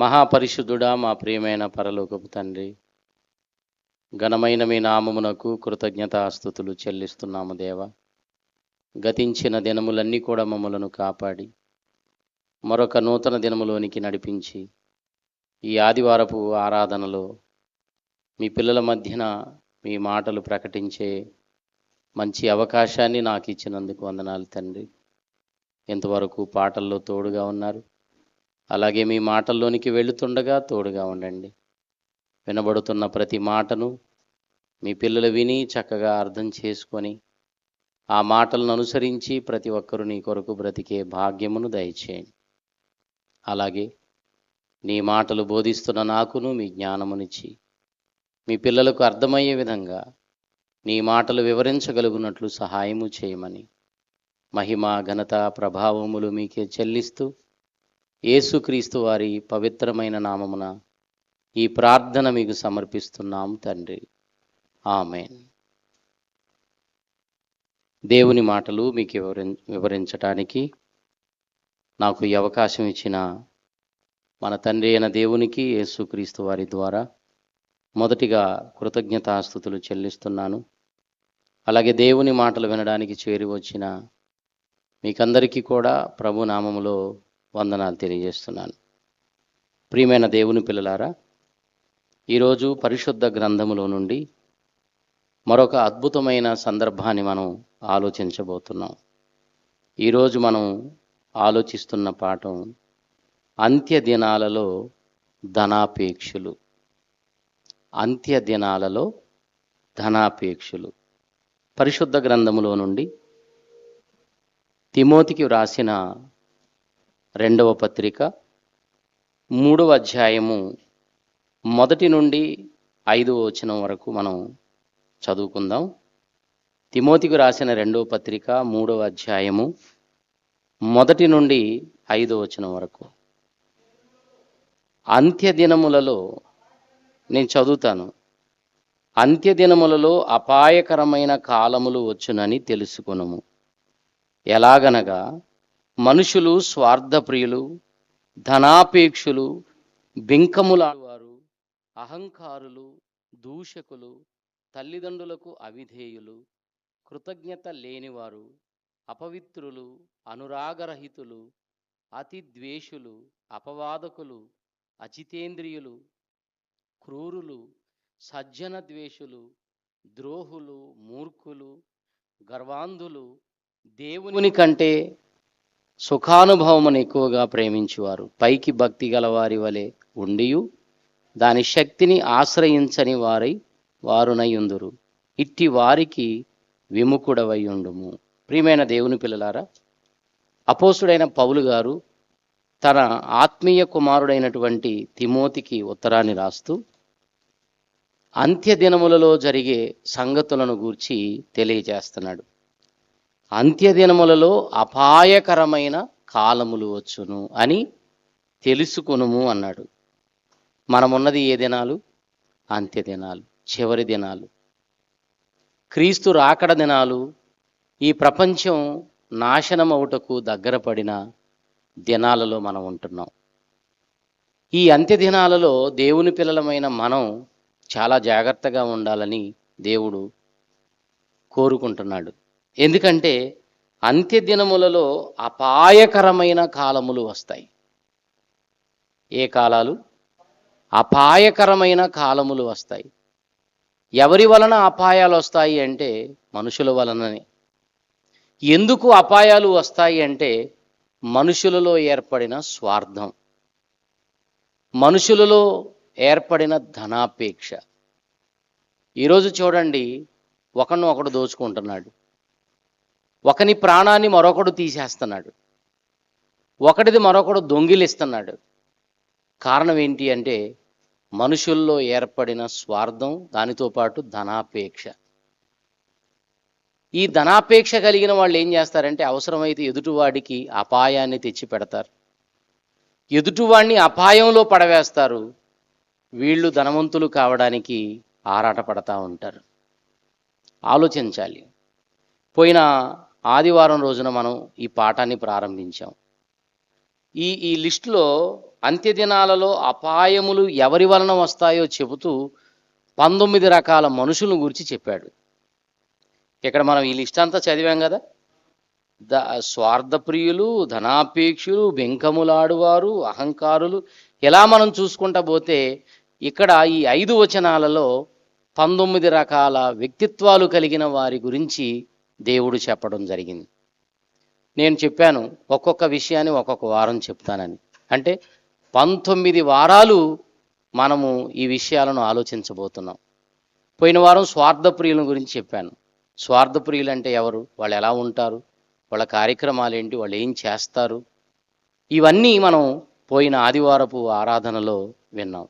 మహాపరిశుద్ధుడా, మా ప్రియమైన పరలోకపు తండ్రి, ఘనమైన మీ నామమునకు కృతజ్ఞతాస్తుతులు చెల్లిస్తున్నాము దేవా. గతించిన దినములన్నీ కూడా మమ్మలను కాపాడి మరొక నూతన దినములోనికి నడిపించి ఈ ఆదివారపు ఆరాధనలో మీ పిల్లల మధ్యన మీ మాటలు ప్రకటించే మంచి అవకాశాన్ని నాకు ఇచ్చినందుకు వందనాలు తండ్రి. ఇంతవరకు పాటల్లో తోడుగా ఉన్నారు, అలాగే మీ మాటల్లోనికి వెళుతుండగా తోడుగా ఉండండి. వినబడుతున్న ప్రతి మాటను మీ పిల్లలు విని చక్కగా అర్థం చేసుకొని ఆ మాటలను అనుసరించి ప్రతి ఒక్కరూ నీ కొరకు బ్రతికే భాగ్యమును దయచేయండి. అలాగే నీ మాటలు బోధిస్తున్న నాకును మీ జ్ఞానమునిచ్చి మీ పిల్లలకు అర్థమయ్యే విధంగా నీ మాటలు వివరించగలుగునట్లు సహాయము చేయమని మహిమ ఘనత ప్రభావములు మీకే చెల్లిస్తూ యేసుక్రీస్తు వారి పవిత్రమైన నామమున ఈ ప్రార్థన మీకు సమర్పిస్తున్నాం తండ్రి, ఆమేన్. దేవుని మాటలు మీకు వివరించటానికి నాకు ఈ అవకాశం ఇచ్చిన మన తండ్రి అయిన దేవునికి యేసుక్రీస్తు వారి ద్వారా మొదటిగా కృతజ్ఞతాస్తుతులు చెల్లిస్తున్నాను. అలాగే దేవుని మాటలు వినడానికి చేరి వచ్చిన మీకందరికీ కూడా ప్రభు నామములో వందనాలు తెలియజేస్తున్నాను. ప్రియమైన దేవుని పిల్లలారా, ఈరోజు పరిశుద్ధ గ్రంథములో నుండి మరొక అద్భుతమైన సందర్భాన్ని మనం ఆలోచించబోతున్నాం. ఈరోజు మనం ఆలోచిస్తున్న పాఠం అంత్య దినాలలో ధనాపేక్షులు. అంత్య దినాలలో ధనాపేక్షులు. పరిశుద్ధ గ్రంథములో నుండి తిమోతికి వ్రాసిన 2వ పత్రిక 3వ అధ్యాయము 1 నుండి 5వ వచనం వరకు మనం చదువుకుందాం. తిమోతికి రాసిన 2వ పత్రిక 3వ అధ్యాయము 1 నుండి 5వ వచనం వరకు. అంత్యదినములలో నేను చదువుతాను. అంత్యదినములలో అపాయకరమైన కాలములు వచ్చునని తెలుసుకొనుము. ఎలాగనగా మనుషులు స్వార్థప్రియులు, ధనాపేక్షులు, బింకములాడువారు, అహంకారులు, దూషకులు, తల్లిదండ్రులకు అవిధేయులు, కృతజ్ఞత లేనివారు, అపవిత్రులు, అనురాగరహితులు, అతి ద్వేషులు, అపవాదకులు, అజితేంద్రియులు, క్రూరులు, సజ్జన ద్వేషులు, ద్రోహులు, మూర్ఖులు, గర్వాంధులు, దేవుని కంటే సుఖానుభవమును ఎక్కువగా ప్రేమించువారు, పైకి భక్తి గలవారి వలె ఉండియు దాని శక్తిని ఆశ్రయించని వారునై ఉందురు. ఇట్టి వారికి విముఖుడవై ఉండుము. ప్రియమైన దేవుని పిల్లలారా, అపోస్తుడైన పౌలు గారు తన ఆత్మీయ కుమారుడైనటువంటి తిమోతికి ఉత్తరాన్ని రాస్తూ అంత్యదినములలో జరిగే సంగతులను గూర్చి తెలియజేస్తున్నాడు. అంత్యదినములలో అపాయకరమైన కాలములు వచ్చును అని తెలుసుకొనుము అన్నాడు. మనమున్నది ఏ దినాలు? అంత్యదినాలు, చివరి దినాలు, క్రీస్తు రాకడ దినాలు. ఈ ప్రపంచం నాశనమవుటకు దగ్గర పడిన దినాలలో మనం ఉంటున్నాం. ఈ అంత్యదినాలలో దేవుని పిల్లలమైన మనం చాలా జాగ్రత్తగా ఉండాలని దేవుడు కోరుకుంటున్నాడు. ఎందుకంటే అంత్యదినములలో అపాయకరమైన కాలములు వస్తాయి. ఏ కాలాలు? అపాయకరమైన కాలములు వస్తాయి. ఎవరి వలన అపాయాలు వస్తాయి అంటే మనుషుల వలననే. ఎందుకు అపాయాలు వస్తాయి అంటే మనుషులలో ఏర్పడిన స్వార్థం, మనుషులలో ఏర్పడిన ధనాపేక్ష. ఈరోజు చూడండి, ఒకడు దోచుకుంటున్నాడు, ఒకని ప్రాణాన్ని మరొకడు తీసేస్తున్నాడు, ఒకటిది మరొకడు దొంగిలిస్తున్నాడు. కారణం ఏంటి అంటే మనుషుల్లో ఏర్పడిన స్వార్థం, దానితో పాటు ధనాపేక్ష. ఈ ధనాపేక్ష కలిగిన వాళ్ళు ఏం చేస్తారంటే అవసరమైతే ఎదుటివాడికి అపాయాన్ని తెచ్చి పెడతారు, ఎదుటివాడిని అపాయంలో పడవేస్తారు. వీళ్ళు ధనవంతులు కావడానికి ఆరాటపడతా ఉంటారు. ఆలోచించాలి. పోయిన ఆదివారం రోజున మనం ఈ పాఠాన్ని ప్రారంభించాం. ఈ లిస్టులో అంత్యదినాలలో అపాయములు ఎవరి వలన వస్తాయో చెబుతూ 19 రకాల మనుషులను గురించి చెప్పాడు. ఇక్కడ మనం ఈ లిస్ట్ అంతా చదివాం కదా. స్వార్థప్రియులు, ధనాపేక్షులు, బెంకములాడువారు, అహంకారులు, ఇలా మనం చూసుకుంటా పోతే ఇక్కడ ఈ 5 వచనాలలో 19 రకాల వ్యక్తిత్వాలు కలిగిన వారి గురించి దేవుడు చెప్పడం జరిగింది. నేను చెప్పాను ఒక్కొక్క విషయాన్ని ఒక్కొక్క వారం చెప్తానని. అంటే 19 వారాలు మనము ఈ విషయాలను ఆలోచించబోతున్నాం. పోయిన వారం స్వార్థప్రియుల గురించి చెప్పాను. స్వార్థప్రియులు అంటే ఎవరు, వాళ్ళు ఎలా ఉంటారు, వాళ్ళ కార్యక్రమాలు ఏంటి, వాళ్ళు ఏం చేస్తారు, ఇవన్నీ మనం పోయిన ఆదివారపు ఆరాధనలో విన్నాం.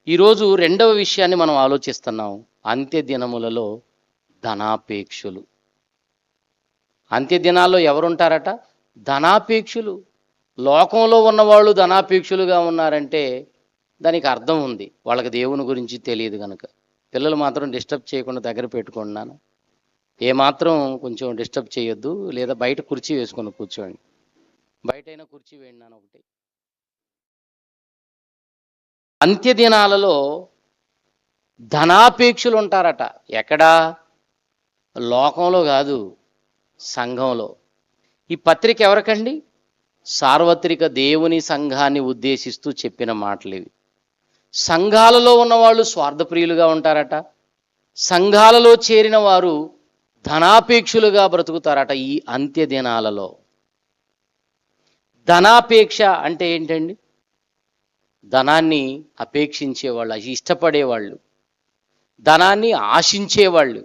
ఈరోజు రెండవ విషయాన్ని మనం ఆలోచిస్తున్నాం. అంత్య దినములలో ధనాపేక్షులు. అంత్య దినాల్లో ఎవరుంటారట? ధనాపేక్షులు. లోకంలో ఉన్నవాళ్ళు ధనాపేక్షులుగా ఉన్నారంటే దానికి అర్థం ఉంది, వాళ్ళకి దేవుని గురించి తెలియదు కనుక. పిల్లలు మాత్రం డిస్టర్బ్ చేయకుండా దగ్గర పెట్టుకున్నాను. ఏమాత్రం కొంచెం డిస్టర్బ్ చేయొద్దు, లేదా బయట కుర్చీ వేసుకొని కూర్చోండి. బయటైనా కుర్చీ వేయండి నాన్న ఒకటి. అంత్యదినాలలో ధనాపేక్షులు ఉంటారట. ఎక్కడా? లోకంలో కాదు, సంఘంలో. ఈ పత్రిక ఎవరికండి? సార్వత్రిక దేవుని సంఘాన్ని ఉద్దేశిస్తూ చెప్పిన మాటలు ఇవి. సంఘాలలో ఉన్నవాళ్ళు స్వార్థప్రియులుగా ఉంటారట. సంఘాలలో చేరిన వారు ధనాపేక్షులుగా బ్రతుకుతారట ఈ అంత్యదినాలలో. ధనాపేక్ష అంటే ఏంటండి? ధనాన్ని అపేక్షించేవాళ్ళు, ఇష్టపడేవాళ్ళు, ధనాన్ని ఆశించేవాళ్ళు,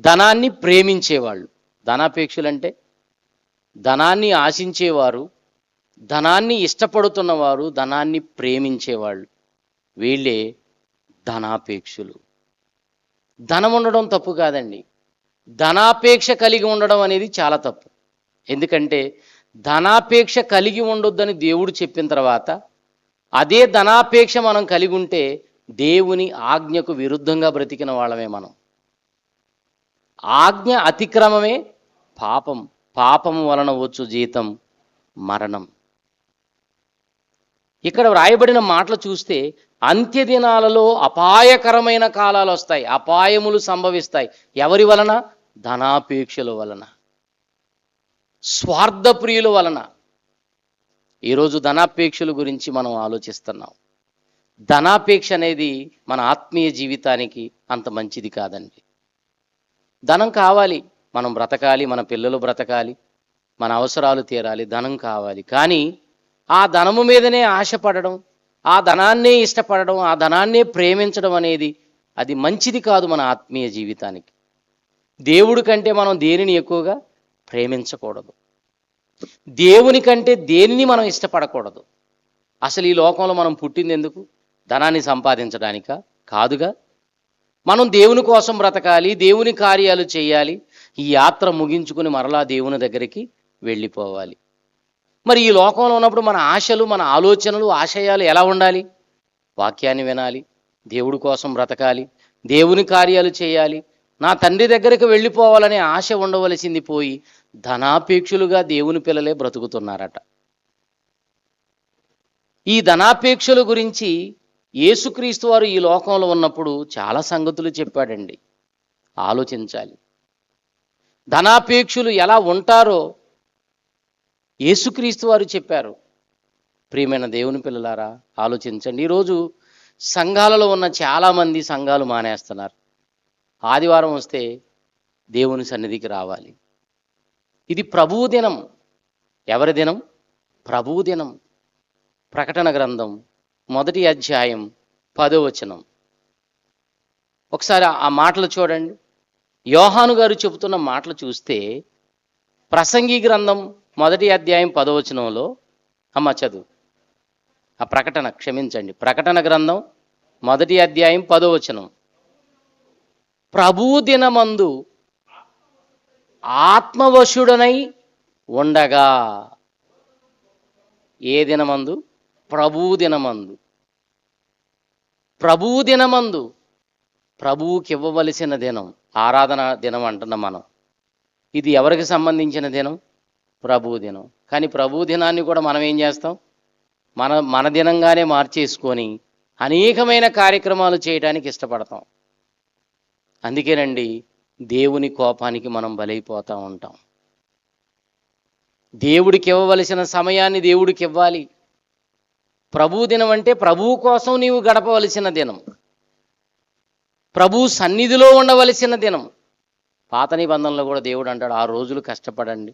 ధనాన్ని ప్రేమించేవాళ్ళు. ధనాపేక్షులంటే ధనాన్ని ఆశించేవారు, ధనాన్ని ఇష్టపడుతున్నవారు, ధనాన్ని ప్రేమించేవాళ్ళు, వీళ్ళే ధనాపేక్షులు. ధనం ఉండడం తప్పు కాదండి, ధనాపేక్ష కలిగి ఉండడం అనేది చాలా తప్పు. ఎందుకంటే ధనాపేక్ష కలిగి ఉండొద్దని దేవుడు చెప్పిన తర్వాత అదే ధనాపేక్ష మనం కలిగి ఉంటే దేవుని ఆజ్ఞకు విరుద్ధంగా బ్రతికిన వాళ్ళమే మనం. ఆజ్ఞ అతిక్రమమే పాపం, పాపం వలన వచ్చు జీతం మరణం. ఇక్కడ వ్రాయబడిన మాటలు చూస్తే అంత్యదినాలలో అపాయకరమైన కాలాలు వస్తాయి, అపాయములు సంభవిస్తాయి. ఎవరి వలన? ధనాపేక్షల వలన, స్వార్థప్రియుల వలన. ఈరోజు ధనాపేక్షల గురించి మనం ఆలోచిస్తున్నాం. ధనాపేక్ష అనేది మన ఆత్మీయ జీవితానికి అంత మంచిది కాదండి. ధనం కావాలి, మనం బ్రతకాలి, మన పిల్లలు బ్రతకాలి, మన అవసరాలు తీరాలి, ధనం కావాలి. కానీ ఆ ధనము మీదనే ఆశపడడం, ఆ ధనాన్నే ఇష్టపడడం, ఆ ధనాన్నే ప్రేమించడం అనేది అది మంచిది కాదు మన ఆత్మీయ జీవితానికి. దేవుడి కంటే మనం దేనిని ఎక్కువగా ప్రేమించకూడదు, దేవుని కంటే దేనిని మనం ఇష్టపడకూడదు. అసలు ఈ లోకంలో మనం పుట్టింది ఎందుకు? ధనాన్ని సంపాదించడానికా? కాదుగా. మనం దేవుని కోసం బ్రతకాలి, దేవుని కార్యాలు చేయాలి, ఈ యాత్ర ముగించుకుని మరలా దేవుని దగ్గరికి వెళ్ళిపోవాలి. మరి ఈ లోకంలో ఉన్నప్పుడు మన ఆశలు, మన ఆలోచనలు, ఆశయాలు ఎలా ఉండాలి? వాక్యాన్ని వినాలి, దేవుడి కోసం బ్రతకాలి, దేవుని కార్యాలు చేయాలి, నా తండ్రి దగ్గరికి వెళ్ళిపోవాలనే ఆశ ఉండవలసింది పోయి ధనాపేక్షులుగా దేవుని పిల్లలే బ్రతుకుతున్నారట. ఈ ధనాపేక్షల గురించి యేసుక్రీస్తు వారు ఈ లోకంలో ఉన్నప్పుడు చాలా సంగతులు చెప్పాడండి. ఆలోచించాలి. ధనాపేక్షులు ఎలా ఉంటారో యేసుక్రీస్తు వారు చెప్పారు. ప్రియమైన దేవుని పిల్లలారా, ఆలోచించండి. ఈరోజు సంఘాలలో ఉన్న చాలామంది సంఘాలు మానేస్తున్నారు. ఆదివారం వస్తే దేవుని సన్నిధికి రావాలి. ఇది ప్రభువు దినం. ఎవరి దినం? ప్రభువు దినం. ప్రకటన గ్రంథం 1వ అధ్యాయం 10వ వచనం. ఒకసారి ఆ మాటలు చూడండి. యోహాను గారు చెబుతున్న మాటలు చూస్తే ప్రసంగి గ్రంథం 1వ అధ్యాయం 10వ వచనంలో, అమ్మ చదువు ఆ ప్రకటన, క్షమించండి, ప్రకటన గ్రంథం 1వ అధ్యాయం 10వ వచనం. ప్రభువు దినమందు ఆత్మవశుడనై ఉండగా. ఏ దినమందు? ప్రభువు దినమందు. ప్రభువు దినమందు, ప్రభువుకి ఇవ్వవలసిన దినం, ఆరాధన దినం అంటున్నాం మనం. ఇది ఎవరికి సంబంధించిన దినం? ప్రభువు దినం. కానీ ప్రభువు దినాన్ని కూడా మనం ఏం చేస్తాం? మన దినంగానే మార్చేసుకొని అనేకమైన కార్యక్రమాలు చేయడానికి ఇష్టపడతాం. అందుకేనండి దేవుని కోపానికి మనం బలైపోతూ ఉంటాం. దేవుడికి ఇవ్వవలసిన సమయాన్ని దేవుడికి ఇవ్వాలి. ప్రభు దినం అంటే ప్రభువు కోసం నీవు గడపవలసిన దినం, ప్రభు సన్నిధిలో ఉండవలసిన దినం. పాత నిబంధనలో కూడా దేవుడు అంటాడు, 6 రోజులు కష్టపడండి,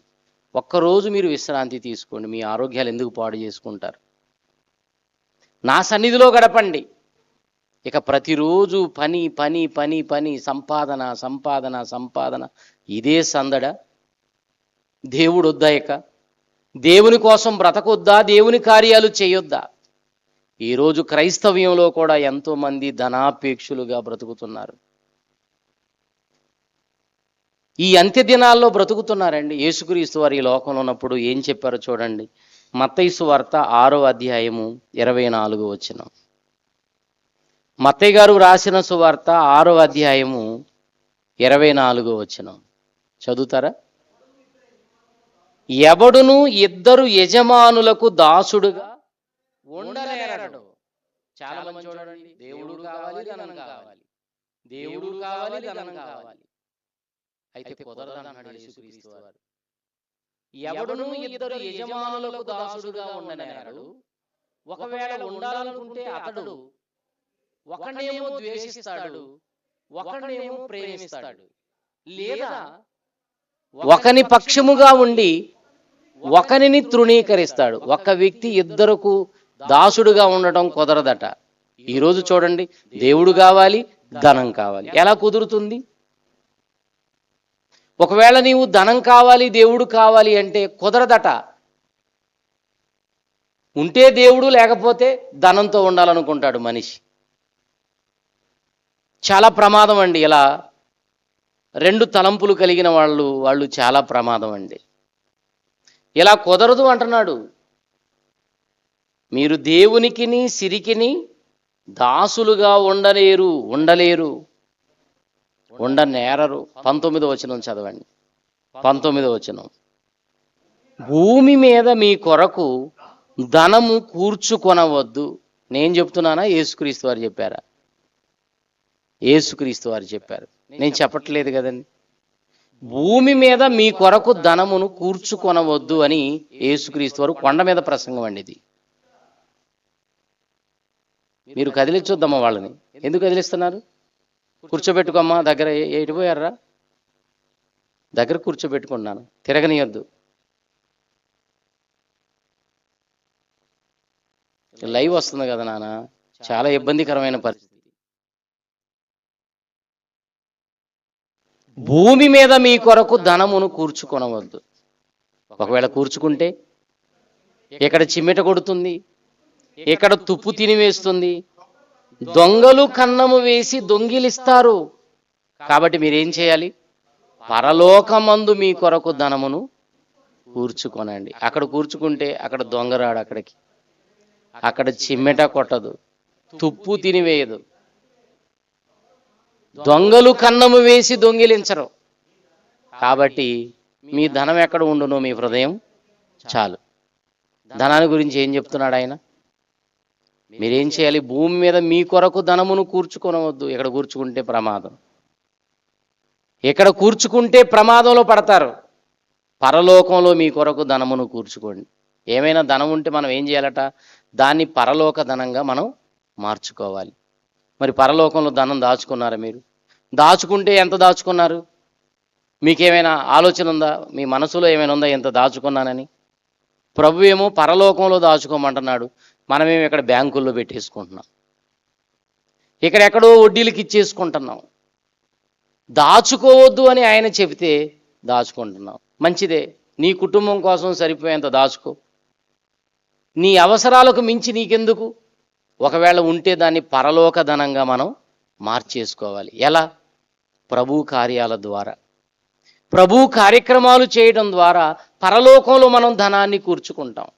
ఒక్కరోజు మీరు విశ్రాంతి తీసుకోండి, మీ ఆరోగ్యాలు ఎందుకు పాడు చేసుకుంటారు, నా సన్నిధిలో గడపండి. ఇక ప్రతిరోజు పని పని పని పని, సంపాదన సంపాదన సంపాదన, ఇదే సందడ. దేవుడు వద్దా? ఇక దేవుని కోసం బ్రతకొద్దా? దేవుని కార్యాలు చేయొద్దా? ఈరోజు క్రైస్తవ్యంలో కూడా ఎంతోమంది ధనాపేక్షులుగా బ్రతుకుతున్నారు. ఈ అంత్య దినాల్లో బ్రతుకుతున్నారండి. యేసుక్రీస్తు వారు ఈ లోకంలో ఉన్నప్పుడు ఏం చెప్పారో చూడండి. మత్తయి సువార్త 6వ అధ్యాయము 24వ వచనం. మత్తయి గారు రాసిన సువార్త 6వ అధ్యాయము 24వ వచనం చదువుతారా? ఎవడును 2 యజమానులకు దాసుడుగా ఉండలేరడు. చాలా మంది చూడండి, దేవుడు కావాలి, ధనం కావాలి, దేవుడు కావాలి, ధనం కావాలి. అయితే కుదరదన్నాడు యేసుక్రీస్తు వారు. ఎవడును 2 యజమానులకు దాసుడుగా ఉండనేరడు. ఒకవేళ ఉండాలనుకుంటే అతడు ఒకనేమో ద్వేషిస్తాడు, ఒకనేమో ప్రేమిస్తాడు, లేదా ఒకని పక్షముగా ఉండి ఒకనిని తృణీకరిస్తాడు. ఒక వ్యక్తి 2కు దాసుడుగా ఉండటం కుదరదట. ఈరోజు చూడండి, దేవుడు కావాలి, ధనం కావాలి, ఎలా కుదురుతుంది? ఒకవేళ నీవు ధనం కావాలి, దేవుడు కావాలి అంటే కుదరదట. ఉంటే దేవుడు, లేకపోతే ధనంతో ఉండాలనుకుంటాడు మనిషి. చాలా ప్రమాదం అండి. ఇలా 2 తలంపులు కలిగిన వాళ్ళు చాలా ప్రమాదం అండి. ఇలా కుదరదు అంటున్నాడు. మీరు దేవునికిని సిరికిని దాసులుగా ఉండలేరు, ఉండనేరరు. 19వ వచనం చదవండి. 19వ వచనం. భూమి మీద మీ కొరకు ధనము కూర్చుకొనవద్దు. నేను చెప్తున్నానా? యేసుక్రీస్తు వారు చెప్పారా? యేసుక్రీస్తు వారు చెప్పారు, నేను చెప్పట్లేదు కదండి. భూమి మీద మీ కొరకు ధనమును కూర్చుకొనవద్దు అని యేసుక్రీస్తు వారు కొండ మీద ప్రసంగం అండి ఇది. మీరు కదిలించొద్దమ్మా వాళ్ళని. ఎందుకు కదిలిస్తున్నారు? కూర్చోబెట్టుకోమ్మా. దగ్గర ఎటుపోయారా? దగ్గర కూర్చోబెట్టుకున్నాను, తిరగనియొద్దు. లైవ్ వస్తుంది కదా నాన్న, చాలా ఇబ్బందికరమైన పరిస్థితి. భూమి మీద మీ కొరకు ధనమును కూర్చుకొనవద్దు. ఒకవేళ కూర్చుకుంటే ఇక్కడ చిమ్మెట కొడుతుంది, ఇక్కడ తుప్పు తినివేస్తుంది, దొంగలు కన్నము వేసి దొంగిలిస్తారు. కాబట్టి మీరేం చేయాలి? పరలోకమందు మీ కొరకు ధనమును కూర్చుకొనండి. అక్కడ కూర్చుకుంటే అక్కడ దొంగరాడు, అక్కడ చిమ్మెట కొట్టదు, తుప్పు తినివేయదు, దొంగలు కన్నము వేసి దొంగిలించరు. కాబట్టి మీ ధనం ఎక్కడ ఉండునో మీ హృదయం చాలు. ధనాన్ని గురించి ఏం చెప్తున్నాడు ఆయన? మీరేం చేయాలి? భూమి మీద మీ కొరకు ధనమును కూర్చుకొనవద్దు. ఇక్కడ కూర్చుకుంటే ప్రమాదం, ఇక్కడ కూర్చుకుంటే ప్రమాదంలో పడతారు. పరలోకంలో మీ కొరకు ధనమును కూర్చుకోండి. ఏమైనా ధనం ఉంటే మనం ఏం చేయాలట? దాన్ని పరలోక ధనంగా మనం మార్చుకోవాలి. మరి పరలోకంలో ధనం దాచుకున్నారా మీరు? దాచుకుంటే ఎంత దాచుకున్నారు? మీకేమైనా ఆలోచన ఉందా? మీ మనసులో ఏమైనా ఉందా ఎంత దాచుకున్నానని? ప్రభు ఏమో పరలోకంలో దాచుకోమంటున్నాడు, మనమేమో ఇక్కడ బ్యాంకుల్లో పెట్టేసుకుంటున్నాం, ఇక్కడెక్కడో వడ్డీలకి ఇచ్చేసుకుంటున్నాం. దాచుకోవద్దు అని ఆయన చెబితే దాచుకుంటున్నాం. మంచిదే, నీ కుటుంబం కోసం సరిపోయేంత దాచుకో, నీ అవసరాలకు మించి నీకెందుకు? ఒకవేళ ఉంటే దాన్ని పరలోక ధనంగా మనం మార్చేసుకోవాలి. ఎలా? ప్రభు కార్యాల ద్వారా, ప్రభు కార్యక్రమాలు చేయడం ద్వారా పరలోకంలో మనం ధనాన్ని కూర్చుకుంటాం.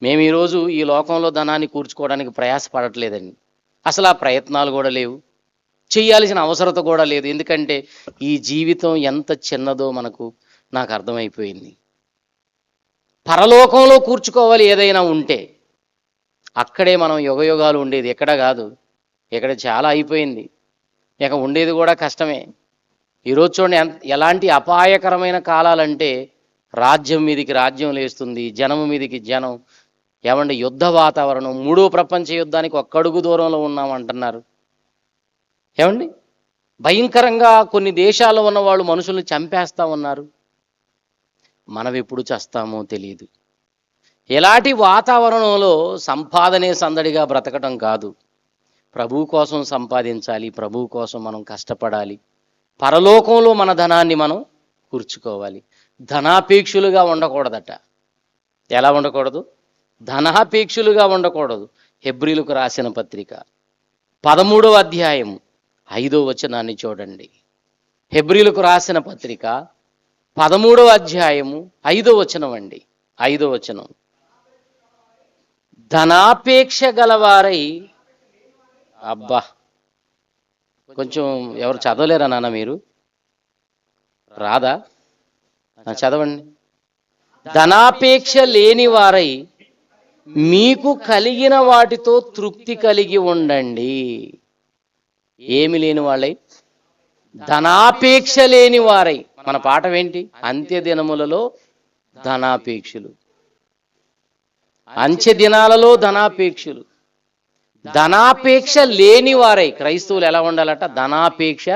మేము ఈరోజు ఈ లోకంలో ధనాన్ని కూర్చుకోవడానికి ప్రయాసపడట్లేదండి. అసలు ఆ ప్రయత్నాలు కూడా లేవు, చేయాల్సిన అవసరత కూడా లేదు. ఎందుకంటే ఈ జీవితం ఎంత చిన్నదో నాకు అర్థమైపోయింది. పరలోకంలో కూర్చుకోవాలి ఏదైనా ఉంటే. అక్కడే మనం యుగయుగాలు ఉండేది, ఎక్కడ కాదు. ఇక్కడ చాలా అయిపోయింది, ఇక ఉండేది కూడా కష్టమే. ఈరోజు చూడండి ఎలాంటి అపాయకరమైన కాలాలంటే, రాజ్యం మీదికి రాజ్యం లేస్తుంది, జనం మీదికి జనం. ఏమంటే యుద్ధ వాతావరణం, మూడో ప్రపంచ యుద్ధానికి ఒక్కడుగు దూరంలో ఉన్నామంటున్నారు. ఏమండి భయంకరంగా కొన్ని దేశాల్లో ఉన్న వాళ్ళు మనుషుల్ని చంపేస్తా ఉన్నారు. మనం ఎప్పుడు చస్తామో తెలియదు. ఎలాంటి వాతావరణంలో సంపాదనే సందడిగా బ్రతకటం కాదు. ప్రభు కోసం సంపాదించాలి, ప్రభు కోసం మనం కష్టపడాలి. పరలోకంలో మన ధనాన్ని మనం కూర్చుకోవాలి. ధనాపేక్షులుగా ఉండకూడదట. ఎలా ఉండకూడదు? ధనాపేక్షులుగా ఉండకూడదు. హెబ్రీలకు రాసిన పత్రిక 13వ అధ్యాయం 5వ వచనాన్ని చూడండి. హెబ్రీలకు రాసిన పత్రిక 13వ అధ్యాయము 5వ వచనం అండి. 5వ వచనం, ధనాపేక్ష గలవారై. అబ్బా, కొంచెం ఎవరు చదవలేరా నాన్న? మీరు రాదా? చదవండి. ధనాపేక్ష లేని వారై మీకు కలిగిన వాటితో తృప్తి కలిగి ఉండండి. ఏమి లేని వాళ్ళై? ధనాపేక్ష లేని వారై. మన పాఠం ఏంటి? అంత్య దినములలో ధనాపేక్షులు. అంత్య దినాలలో ధనాపేక్షులు. ధనాపేక్ష లేని వారై. క్రైస్తవులు ఎలా ఉండాలట? ధనాపేక్ష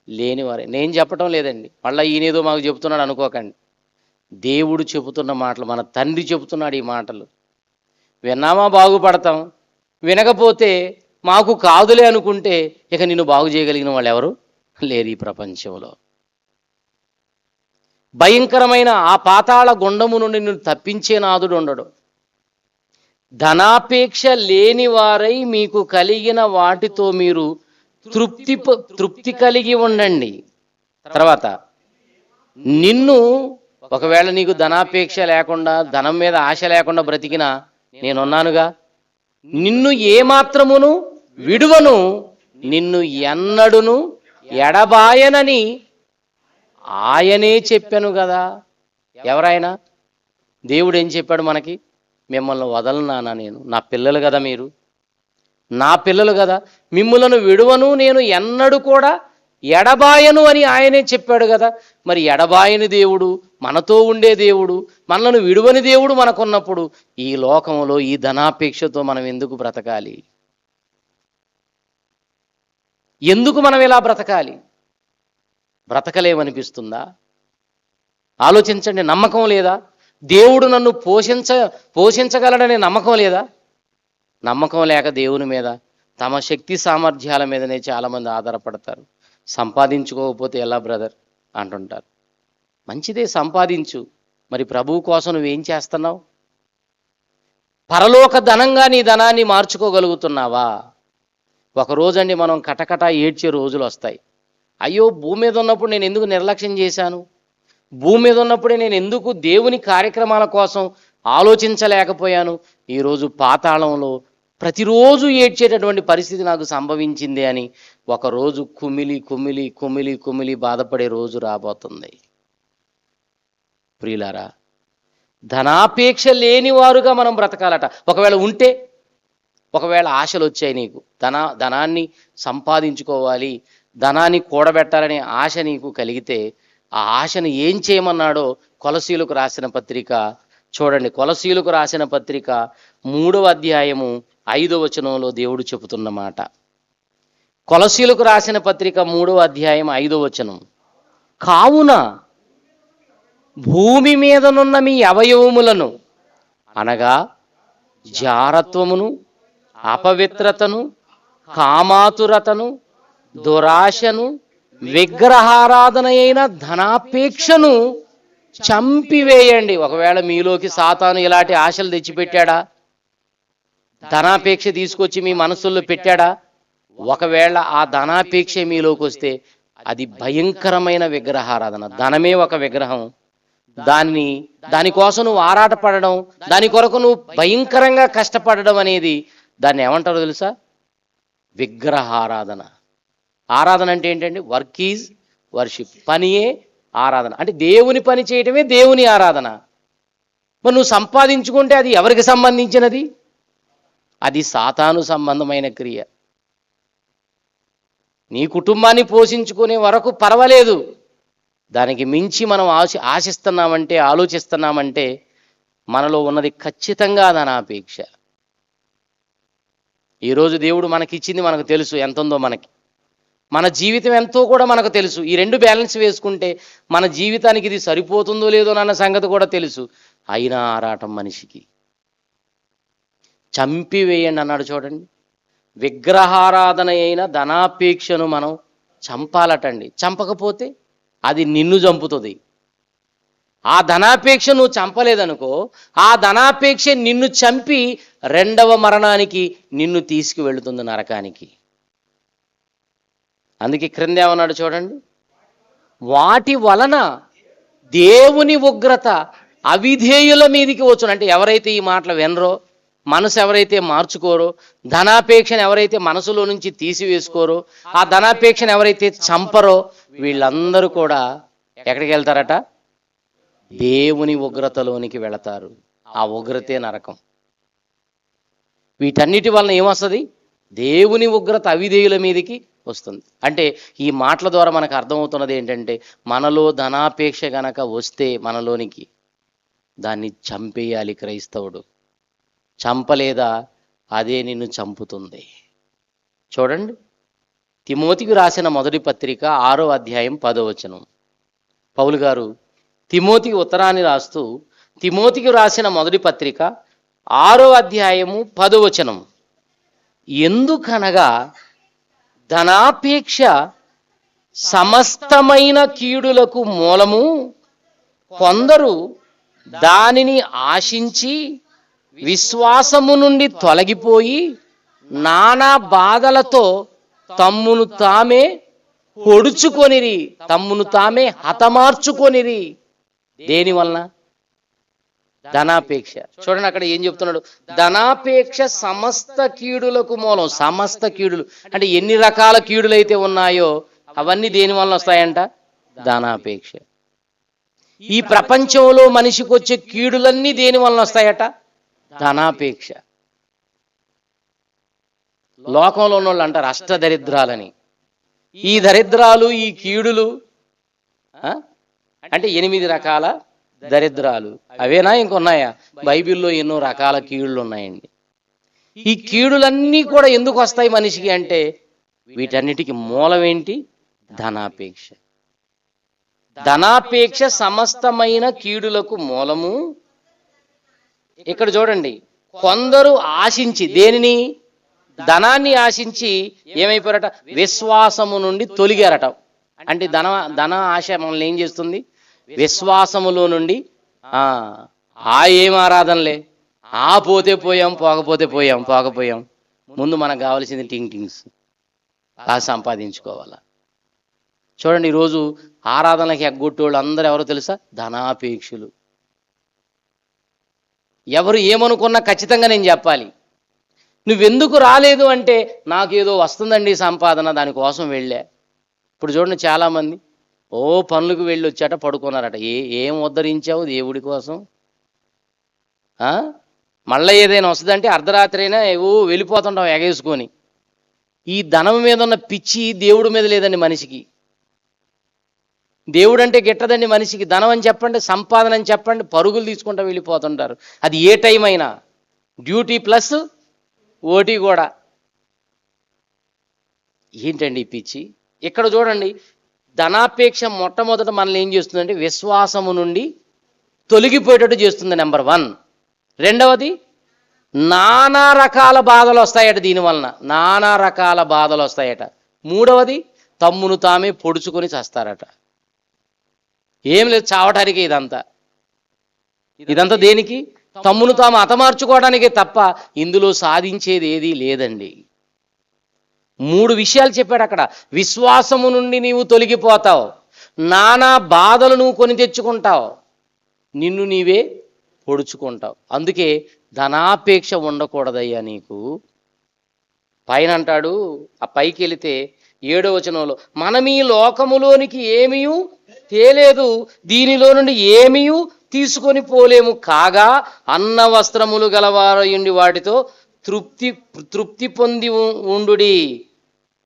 లేనివారే. నేను చెప్పటం లేదండి, మళ్ళీ ఈయనేదో మాకు చెబుతున్నాడు అనుకోకండి. దేవుడు చెబుతున్న మాటలు, మన తండ్రి చెబుతున్నాడు ఈ మాటలు. విన్నామా బాగుపడతాం, వినకపోతే మాకు కాదులే అనుకుంటే ఇక నిన్ను బాగు చేయగలిగిన వాళ్ళు ఎవరు లేరు ఈ ప్రపంచంలో. భయంకరమైన ఆ పాతాళ గుండము నుండి నిన్ను తప్పించే నాదుడు ఉండడు. ధనాపేక్ష లేని వారై మీకు కలిగిన వాటితో మీరు తృప్తి కలిగి ఉండండి. తర్వాత, నిన్ను ఒకవేళ నీకు ధనాపేక్ష లేకుండా, ధనం మీద ఆశ లేకుండా బ్రతికినా నేనున్నానుగా, నిన్ను ఏమాత్రమును విడువను, నిన్ను ఎన్నడును ఎడబాయనని ఆయనే చెప్పాను కదా. ఎవరైనా? దేవుడు ఏం చెప్పాడు మనకి? మిమ్మల్ని వదలనానా నేను, నా పిల్లలు కదా మీరు, నా పిల్లలు కదా, మిమ్ములను విడువను, నేను ఎన్నడూ కూడా ఎడబాయను అని ఆయనే చెప్పాడు కదా. మరి ఎడబాయని దేవుడు, మనతో ఉండే దేవుడు, మనలను విడువని దేవుడు మనకున్నప్పుడు ఈ లోకంలో ఈ ధనాపేక్షతో మనం ఎందుకు బ్రతకాలి? ఎందుకు మనం ఇలా బ్రతకాలి? బ్రతకలేమనిపిస్తుందా? ఆలోచించండి. నమ్మకం లేదా? దేవుడు నన్ను పోషించగలడనే నమ్మకం లేదా? నమ్మకం లేక దేవుని మీద, తమ శక్తి సామర్థ్యాల మీదనే చాలామంది ఆధారపడతారు. సంపాదించుకోకపోతే ఎలా బ్రదర్ అంటుంటారు. మంచిదే, సంపాదించు. మరి ప్రభువు కోసం నువ్వేం చేస్తున్నావు? పరలోక ధనంగా నీ ధనాన్ని మార్చుకోగలుగుతున్నావా? ఒకరోజండి మనం కటకట ఏడ్చే రోజులు వస్తాయి. అయ్యో, భూమి మీద ఉన్నప్పుడు నేను ఎందుకు నిర్లక్ష్యం చేశాను? భూమి మీద ఉన్నప్పుడే నేను ఎందుకు దేవుని కార్యక్రమాల కోసం ఆలోచించలేకపోయాను? ఈరోజు పాతాళంలో ప్రతిరోజు ఏడ్చేటటువంటి పరిస్థితి నాకు సంభవించింది అని ఒకరోజు కుమిలి కుమిలి కుమిలి కుమిలి బాధపడే రోజు రాబోతుంది. ప్రియులారా, ధనాపేక్ష లేని వారుగా మనం బ్రతకాలట. ఒకవేళ ఉంటే, ఒకవేళ ఆశలు వచ్చాయి నీకు, ధనాన్ని సంపాదించుకోవాలి, ధనాన్ని కూడబెట్టాలనే ఆశ నీకు కలిగితే, ఆ ఆశను ఏం చేయమన్నాడో కొలసీలకు రాసిన పత్రిక చూడండి. కొలసీలకు రాసిన పత్రిక 3వ అధ్యాయము 5వ వచనంలో దేవుడు చెబుతున్న మాట. కొలసీలకు రాసిన పత్రిక 3వ అధ్యాయం 5వ వచనం, కావున భూమి మీదనున్న మీ అవయవములను అనగా జారత్వమును, అపవిత్రతను, కామాతురతను, దురాశను, విగ్రహారాధన అయిన ధనాపేక్షను చంపివేయండి. ఒకవేళ మీలోకి సాతాను ఇలాంటి ఆశలు తెచ్చిపెట్టాడా? ధనాపేక్ష తీసుకొచ్చి మీ మనసుల్లో పెట్టాడా? ఒకవేళ ఆ ధనాపేక్ష మీలోకి వస్తే అది భయంకరమైన విగ్రహారాధన. ధనమే ఒక విగ్రహం. దానికోసం నువ్వు ఆరాటపడడం, దాని కొరకు నువ్వు భయంకరంగా కష్టపడడం అనేది, దాన్ని ఏమంటారో తెలుసా? విగ్రహారాధన. ఆరాధన అంటే ఏంటండి? Work is worship. పనియే ఆరాధన. అంటే దేవుని పని చేయటమే దేవుని ఆరాధన. మరి నువ్వు సంపాదించుకుంటే అది ఎవరికి సంబంధించినది? అది సాతాను సంబంధమైన క్రియ. నీ కుటుంబాన్ని పోషించుకునే వరకు పర్వాలేదు, దానికి మించి మనం ఆశిస్తున్నామంటే, ఆలోచిస్తున్నామంటే మనలో ఉన్నది ఖచ్చితంగా ధనాపేక్ష. ఈరోజు దేవుడు మనకిచ్చింది మనకు తెలుసు ఎంత ఉందో, మన జీవితం ఎంతో కూడా మనకు తెలుసు. ఈ రెండు బ్యాలెన్స్ వేసుకుంటే మన జీవితానికి ఇది సరిపోతుందో లేదో అన్న సంగతి కూడా తెలుసు. అయినా ఆరాటం మనిషికి. చంపివేయండి అన్నాడు చూడండి. విగ్రహారాధన అయిన ధనాపేక్షను మనం చంపాలటండి. చంపకపోతే అది నిన్ను చంపుతుంది. ఆ ధనాపేక్ష నువ్వు చంపలేదనుకో, ఆ ధనాపేక్ష నిన్ను చంపి రెండవ మరణానికి నిన్ను తీసుకువెళుతుంది, నరకానికి. అందుకే క్రింద ఏమన్నాడు చూడండి, వాటి వలన దేవుని ఉగ్రత అవిధేయుల మీదికి వచ్చును. అంటే ఎవరైతే ఈ మాటలు వినరో, మనసు ఎవరైతే మార్చుకోరో, ధనాపేక్షను ఎవరైతే మనసులో నుంచి తీసివేసుకోరో, ఆ ధనాపేక్షను ఎవరైతే చంపరో, వీళ్ళందరూ కూడా ఎక్కడికి వెళ్తారట? దేవుని ఉగ్రతలోనికి వెళతారు. ఆ ఉగ్రతే నరకం. వీటన్నిటి వలన ఏమొస్తుంది? దేవుని ఉగ్రత అవిధేయుల మీదికి వస్తుంది. అంటే ఈ మాటల ద్వారా మనకు అర్థమవుతున్నది ఏంటంటే, మనలో ధనాపేక్ష గనక వస్తే మనలోనికి, దాన్ని చంపేయాలి క్రైస్తవుడు. చంపలేదా అదే నిన్ను చంపుతుంది. చూడండి, తిమోతికి రాసిన మొదటి పత్రిక 6వ అధ్యాయం 10వ వచనం. పౌలు గారు తిమోతికి ఉత్తరాన్ని రాస్తూ, తిమోతికి రాసిన మొదటి పత్రిక 6వ అధ్యాయము 10వ వచనం, ఎందుకనగా ధనాపేక్ష సమస్తమైన కీడులకు మూలము, కొందరు దానిని ఆశించి విశ్వాసము నుండి తొలగిపోయి నానా బాధలతో తమ్మును తామే పొడుచుకొనిరి, తమ్మును తామే హతమార్చుకొనిరి. దేని వలన? ధనాపేక్ష. చూడండి అక్కడ ఏం చెప్తున్నాడు? ధనాపేక్ష సమస్త కీడులకు మూలం. సమస్త కీడులు అంటే ఎన్ని రకాల కీడులు అయితే ఉన్నాయో అవన్నీ దేని వలన వస్తాయంట? ధనాపేక్ష. ఈ ప్రపంచంలో మనిషికి వచ్చే కీడులన్నీ దేని వలన వస్తాయట? ధనాపేక్ష. లోకంలో ఉన్న వాళ్ళు అంటారు అష్టదరిద్రాలని. ఈ దరిద్రాలు, ఈ కీడులు అంటే 8 రకాల దరిద్రాలు. అవేనా ఇంకొన్నాయా? బైబిల్లో ఎన్నో రకాల కీడులు ఉన్నాయండి. ఈ కీడులన్నీ కూడా ఎందుకు వస్తాయి మనిషికి అంటే, వీటన్నిటికీ మూలం ఏంటి? ధనాపేక్ష. ధనాపేక్ష సమస్తమైన కీడులకు మూలము. ఇక్కడ చూడండి, కొందరు ఆశించి, దేనిని? ధనాన్ని ఆశించి ఏమైపోయారట? విశ్వాసము నుండి తొలిగారట. అంటే ధన ఆశ మనల్ని ఏం చేస్తుంది? విశ్వాసములో నుండి ఏం ఆరాధనలే, పోతే పోయాం, పోకపోయాం. ముందు మనకు కావాల్సింది టింగ్స్ సంపాదించుకోవాలా. చూడండి, ఈరోజు ఆరాధనకి ఎగ్గొట్టేవాళ్ళు అందరూ ఎవరో తెలుసా? ధనాపేక్షులు. ఎవరు ఏమనుకున్నా ఖచ్చితంగా నేను చెప్పాలి. నువ్వెందుకు రాలేదు అంటే, నాకేదో వస్తుందండి సంపాదన, దానికోసం వెళ్ళా. ఇప్పుడు చూడండి, చాలామంది పనులకు వెళ్ళి వచ్చాట, పడుకున్నారట. ఏం ఉద్ధరించావు దేవుడి కోసం? మళ్ళీ ఏదైనా వస్తుందంటే అర్ధరాత్రి అయినా వెళ్ళిపోతుంటాం ఎగేసుకొని. ఈ ధనం మీద ఉన్న పిచ్చి దేవుడి మీద లేదండి మనిషికి. దేవుడు అంటే గిట్టదండి మనిషికి. ధనం అని చెప్పండి, సంపాదన అని చెప్పండి, పరుగులు తీసుకుంటూ వెళ్ళిపోతుంటారు. అది ఏ టైం అయినా, డ్యూటీ ప్లస్ ఓటీ కూడా. ఏంటండి ఈ పిచ్చి? ఇక్కడ చూడండి, ధనాపేక్ష మొట్టమొదట మనల్ని ఏం చేస్తుందంటే విశ్వాసము నుండి తొలగిపోయేటట్టు చేస్తుంది, నెంబర్ 1. రెండవది, నానా రకాల బాధలు వస్తాయట దీనివలన. నానా రకాల బాధలు వస్తాయట. మూడవది, తమ్మును తామే పొడుచుకొని చేస్తారట. ఏం లేదు, చావటానికి. ఇదంతా దేనికి? తమ్మును తాము హతమార్చుకోవడానికే తప్ప ఇందులో సాధించేది ఏదీ లేదండి. 3 విషయాలు చెప్పాడు అక్కడ. విశ్వాసము నుండి నీవు తొలగిపోతావు, నానా బాధలు నువ్వు కొని తెచ్చుకుంటావు, నిన్ను నీవే పొడుచుకుంటావు. అందుకే ధనాపేక్ష ఉండకూడదయ్యా నీకు. పైన అంటాడు, ఆ పైకి వెళితే 7వ వచనంలో, మనం ఈ లోకములోనికి ఏమీ తేలేదు, దీనిలో నుండి ఏమీ తీసుకొని పోలేము. కాగా అన్న వస్త్రములు గలవారయుండి వాటితో తృప్తి పొంది ఉండుడి.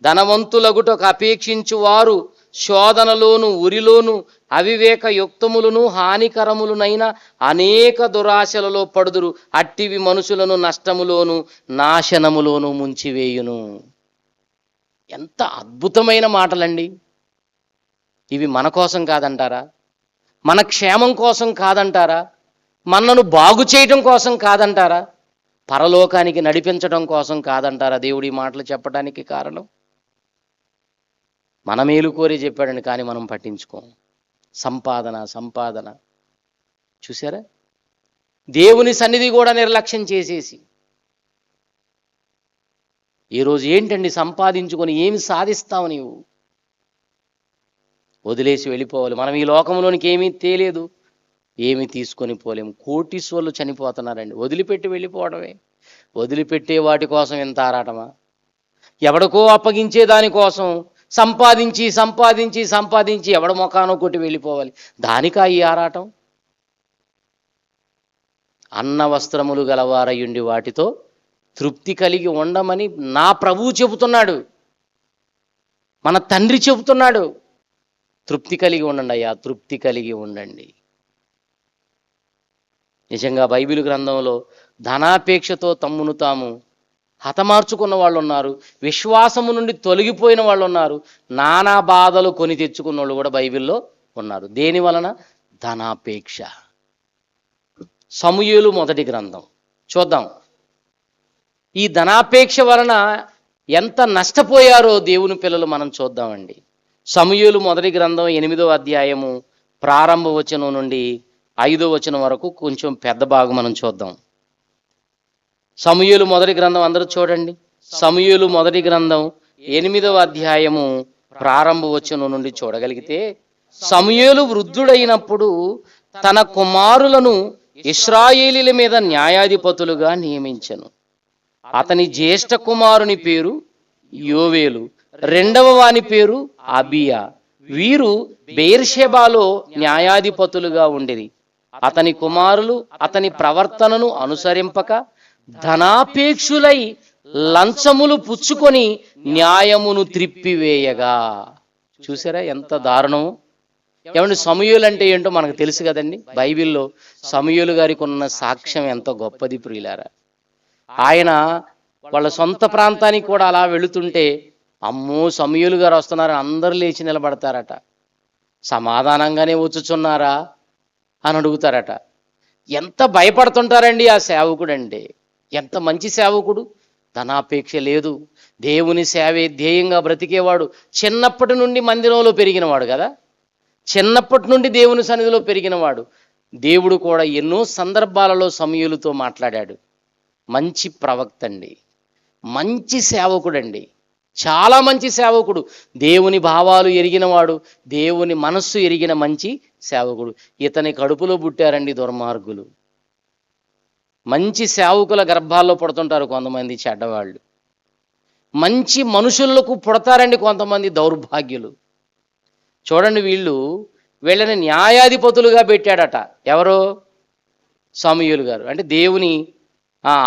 ధనవంతులగుటకు అపేక్షించు వారు శోధనలోను ఉరిలోను అవివేక యుక్తములను హానికరములనైన అనేక దురాశలలో పడుదురు. అట్టివి మనుషులను నష్టములోను నాశనములోను ముంచివేయును. ఎంత అద్భుతమైన మాటలండి ఇవి. మన కోసం కాదంటారా? మన క్షేమం కోసం కాదంటారా? మనను బాగు చేయటం కోసం కాదంటారా? పరలోకానికి నడిపించడం కోసం కాదంటారా దేవుడి మాటలు చెప్పడానికి కారణం? మన మేలు కోరి చెప్పాడని, కానీ మనం పట్టించుకోం. సంపాదన చూసారా? దేవుని సన్నిధి కూడా నిర్లక్ష్యం చేసేసి ఈరోజు ఏంటండి సంపాదించుకొని ఏమి సాధిస్తావు నీవు? వదిలేసి వెళ్ళిపోవాలి. మనం ఈ లోకంలోనికి ఏమీ తేలేదు, ఏమి తీసుకొని పోలేము. కోటీశ్వర్లు చనిపోతున్నారండి వదిలిపెట్టి వెళ్ళిపోవడమే. వదిలిపెట్టే వాటి కోసం ఎంత ఆరాటమా? ఎవడికో అప్పగించే దానికోసం సంపాదించి ఎవడ మొఖానో కొట్టి వెళ్ళిపోవాలి. దానికా ఈ ఆరాటం? అన్న వస్త్రములు గలవారయుండి వాటితో తృప్తి కలిగి ఉండమని నా ప్రభువు చెబుతున్నాడు, మన తండ్రి చెబుతున్నాడు. తృప్తి కలిగి ఉండండి అయ్యా, తృప్తి కలిగి ఉండండి. నిజంగా బైబిల్ గ్రంథంలో ధనాపేక్షతో తమ్మును తాము హతమార్చుకున్న వాళ్ళు ఉన్నారు, విశ్వాసము నుండి తొలగిపోయిన వాళ్ళు ఉన్నారు, నానా బాధలు కొని తెచ్చుకున్న వాళ్ళు కూడా బైబిల్లో ఉన్నారు. దేని వలన? ధనాపేక్ష. సమూయేలు మొదటి గ్రంథం చూద్దాం. ఈ ధనాపేక్ష వలన ఎంత నష్టపోయారో దేవుని పిల్లలు మనం చూద్దామండి. సమూయేలు మొదటి గ్రంథం 8వ అధ్యాయము ప్రారంభ వచనం నుండి 5వ వచనం వరకు కొంచెం పెద్ద భాగం మనం చూద్దాం. సమూయేలు మొదటి గ్రంథం అందరూ చూడండి. సమూయేలు మొదటి గ్రంథం 8వ అధ్యాయము ప్రారంభ వచనం నుండి చూడగలిగితే, సమూయేలు వృద్ధుడైనప్పుడు తన కుమారులను ఇశ్రాయేలీల మీద న్యాయాధిపతులుగా నియమించెను. అతని జ్యేష్ఠ కుమారుని పేరు యోవేలు, రెండవ వాని పేరు అబియా. వీరు బెయేర్షెబాలో న్యాయాధిపతులుగా ఉండిరి. అతని కుమారులు అతని ప్రవర్తనను అనుసరింపక ధనాపేక్షులై లంచములు పుచ్చుకొని న్యాయమును త్రిప్పివేయగా. చూసారా ఎంత దారుణము? ఏమంటే సమూయేలు అంటే ఏంటో మనకు తెలుసు కదండి. బైబిల్లో సమూయేలు గారికి ఉన్న సాక్ష్యం ఎంతో గొప్పది ప్రియులారా. ఆయన వాళ్ళ సొంత ప్రాంతానికి కూడా అలా వెళుతుంటే, అమ్మో సమూయేలు గారు వస్తున్నారని అందరూ లేచి నిలబడతారట. సమాధానంగానే వచ్చుచున్నారా అని అడుగుతారట. ఎంత భయపడుతుంటారండి ఆ సేవకుడు అంటే. ఎంత మంచి సేవకుడు, ధనాపేక్ష లేదు, దేవుని సేవే ధ్యేయంగా బ్రతికేవాడు. చిన్నప్పటి నుండి మందిరంలో పెరిగినవాడు కదా, చిన్నప్పటి నుండి దేవుని సన్నిధిలో పెరిగినవాడు. దేవుడు కూడా ఎన్నో సందర్భాలలో సమూయేలుతో మాట్లాడాడు. మంచి ప్రవక్త అండి, మంచి సేవకుడండి, చాలా మంచి సేవకుడు, దేవుని భావాలు ఎరిగినవాడు, దేవుని మనస్సు ఎరిగిన మంచి సేవకుడు. ఇతని కడుపులో పుట్టారండి దుర్మార్గులు. మంచి సేవకుల గర్భాల్లో పుడుతుంటారు కొంతమంది చెడ్డవాళ్ళు. మంచి మనుషులకు పుడతారండి కొంతమంది దౌర్భాగ్యులు. చూడండి, వీళ్ళని న్యాయాధిపతులుగా పెట్టాడట. ఎవరో? సమూయేలు గారు. అంటే దేవుని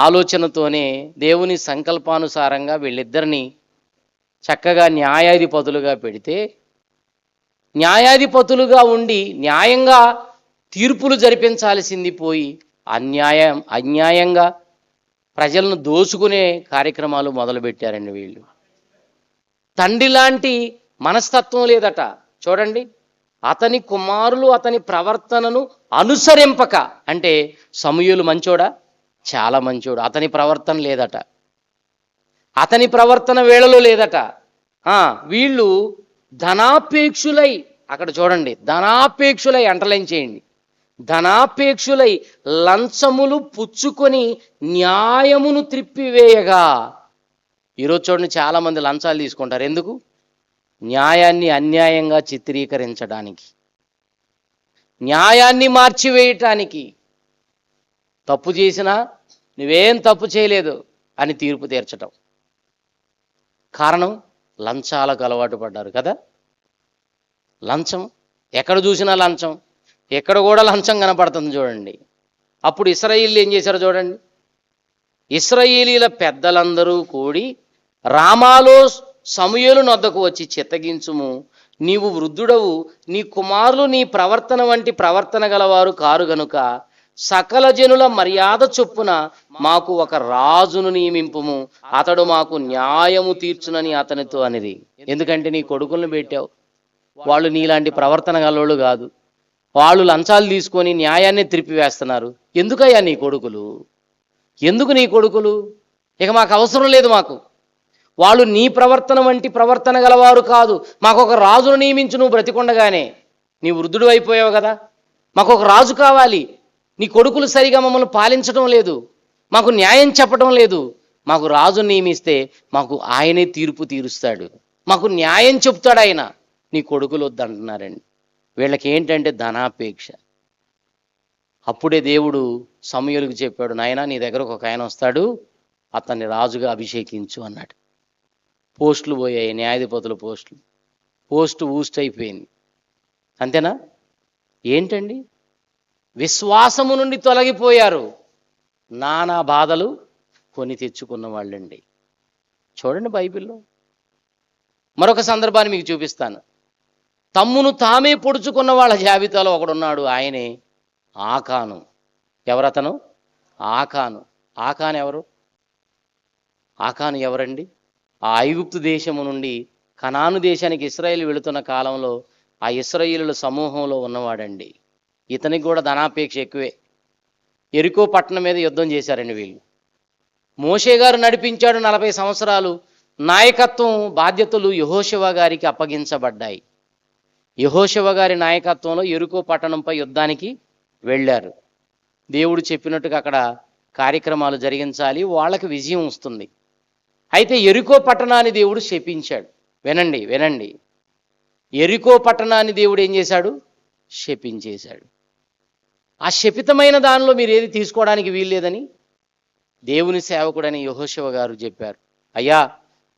ఆలోచనతోనే, దేవుని సంకల్పానుసారంగా వీళ్ళిద్దరిని చక్కగా న్యాయాధిపతులుగా పెడితే, న్యాయాధిపతులుగా ఉండి న్యాయంగా తీర్పులు జరిపించాల్సింది పోయి అన్యాయంగా ప్రజలను దోచుకునే కార్యక్రమాలు మొదలుపెట్టారండి వీళ్ళు. తండ్రి లాంటి మనస్తత్వం లేదట. చూడండి, అతని కుమారులు అతని ప్రవర్తనను అనుసరింపక. అంటే సమూయేలు మంచోడా? చాలా మంచోడు. అతని ప్రవర్తన లేదట, అతని ప్రవర్తన వేళలో లేదట. వీళ్ళు ధనాపేక్షులై, అక్కడ చూడండి, ధనాపేక్షులై అంటర్లైన్ చేయండి, ధనాపేక్షులై లంచములు పుచ్చుకొని న్యాయమును త్రిప్పివేయగా. ఈరోజు చూడండి, చాలామంది లంచాలు తీసుకుంటారు. ఎందుకు? న్యాయాన్ని అన్యాయంగా చిత్రీకరించడానికి, న్యాయాన్ని మార్చివేయటానికి. తప్పు చేసినా నువ్వేం తప్పు చేయలేదు అని తీర్పు తీర్చటం. కారణం లంచాలకు అలవాటు పడ్డారు కదా. లంచం, ఎక్కడ చూసినా లంచం, ఎక్కడ కూడా లంచం కనపడుతుంది చూడండి. అప్పుడు ఇశ్రాయేలీయులు ఏం చేశారో చూడండి. ఇశ్రాయేలీయుల పెద్దలందరూ కూడి రామాలో సమూయేలు నొద్దకు వచ్చి, చిత్తగించుము, నీవు వృద్ధుడవు, నీ కుమారులు నీ ప్రవర్తన వంటి ప్రవర్తన గలవారు కారు గనుక సకల జనుల మర్యాద చొప్పున మాకు ఒక రాజును నియమింపుము, అతడు మాకు న్యాయము తీర్చునని అతనితో అనిది. ఎందుకంటే నీ కొడుకులను పెట్టావు, వాళ్ళు నీలాంటి ప్రవర్తన గలవాళ్ళు కాదు, వాళ్ళు లంచాలు తీసుకొని న్యాయాన్ని త్రిప్పివేస్తున్నారు. ఎందుకయ్యా నీ కొడుకులు? ఎందుకు నీ కొడుకులు? ఇక మాకు అవసరం లేదు. మాకు వాళ్ళు నీ ప్రవర్తన వంటి ప్రవర్తన గలవారు కాదు, మాకు ఒక రాజును నియమించు. నువ్వు బ్రతికొండగానే నీ వృద్ధుడు అయిపోయావు కదా, మాకు ఒక రాజు కావాలి. నీ కొడుకులు సరిగా మమ్మల్ని పాలించడం లేదు, మాకు న్యాయం చెప్పడం లేదు. మాకు రాజు నియమిస్తే మాకు ఆయనే తీర్పు తీరుస్తాడు, మాకు న్యాయం చెప్తాడు ఆయన. నీ కొడుకులు వద్దంటున్నారండి. వీళ్ళకి ఏంటంటే ధనాపేక్ష. అప్పుడే దేవుడు సమూయేలుకు చెప్పాడు, నాయనా నీ దగ్గరకు ఒక ఆయన వస్తాడు, అతన్ని రాజుగా అభిషేకించు అన్నాడు. పోస్టులు పోయాయి, న్యాయాధిపతుల పోస్టు ఊస్ట్ అయిపోయింది. అంతేనా? ఏంటండి? విశ్వాసము నుండి తొలగిపోయారు, నానా బాధలు కొని తెచ్చుకున్న వాళ్ళండి. చూడండి బైబిల్లో. మరొక సందర్భాన్ని మీకు చూపిస్తాను. తమ్మును తామే పొడుచుకున్న వాళ్ళ జాబితాలో ఒకడున్నాడు, ఆయనే ఆకాను. ఎవరతను? ఆకాను. ఆకాను ఎవరు? ఆకాను ఎవరండి? ఆ ఐగుప్తు దేశము నుండి కనాను దేశానికి ఇశ్రాయేలు వెళుతున్న కాలంలో ఆ ఇశ్రాయేలుల సమూహంలో ఉన్నవాడండి. ఇతనికి కూడా ధనాపేక్ష ఎక్కువే. యెరికో పట్టణం మీద యుద్ధం చేశారండి వీళ్ళు. మోషే గారు నడిపించాడు 40 సంవత్సరాలు. నాయకత్వం బాధ్యతలు యెహోషువ గారికి అప్పగించబడ్డాయి. యెహోషువ గారి నాయకత్వంలో యెరికో పట్టణంపై యుద్ధానికి వెళ్ళారు. దేవుడు చెప్పినట్టుగా అక్కడ కార్యక్రమాలు జరిగించాలి, వాళ్ళకి విజయం వస్తుంది. అయితే యెరికో పట్టణాన్ని దేవుడు శపించాడు. వినండి వినండి, యెరికో పట్టణాన్ని దేవుడు ఏం చేశాడు? శపించేశాడు. ఆ శపితమైన దానిలో మీరు ఏది తీసుకోవడానికి వీల్లేదని దేవుని సేవకుడని యెహోషువ గారు చెప్పారు. అయ్యా,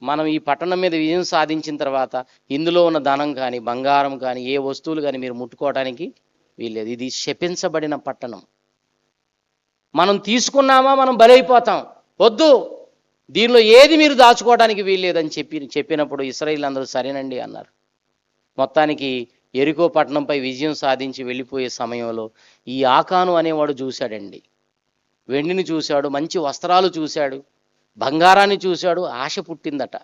మనం ఈ పట్టణం మీద విజయం సాధించిన తర్వాత ఇందులో ఉన్న ధనం కానీ బంగారం కానీ ఏ వస్తువులు కానీ మీరు ముట్టుకోవడానికి వీల్లేదు, ఇది శపించబడిన పట్టణం. మనం తీసుకున్నామా మనం బలైపోతాం, వద్దు, దీనిలో ఏది మీరు దాచుకోవడానికి వీల్లేదని చెప్పినప్పుడు ఇశ్రాయేలు అందరూ సరేనండి అన్నారు. మొత్తానికి యెరికో పట్టణంపై విజయం సాధించి వెళ్ళిపోయే సమయంలో ఈ ఆకాను అనేవాడు చూశాడండి. వెండిని చూశాడు, మంచి వస్త్రాలు చూశాడు, బంగారాన్ని చూశాడు, ఆశ పుట్టిందట.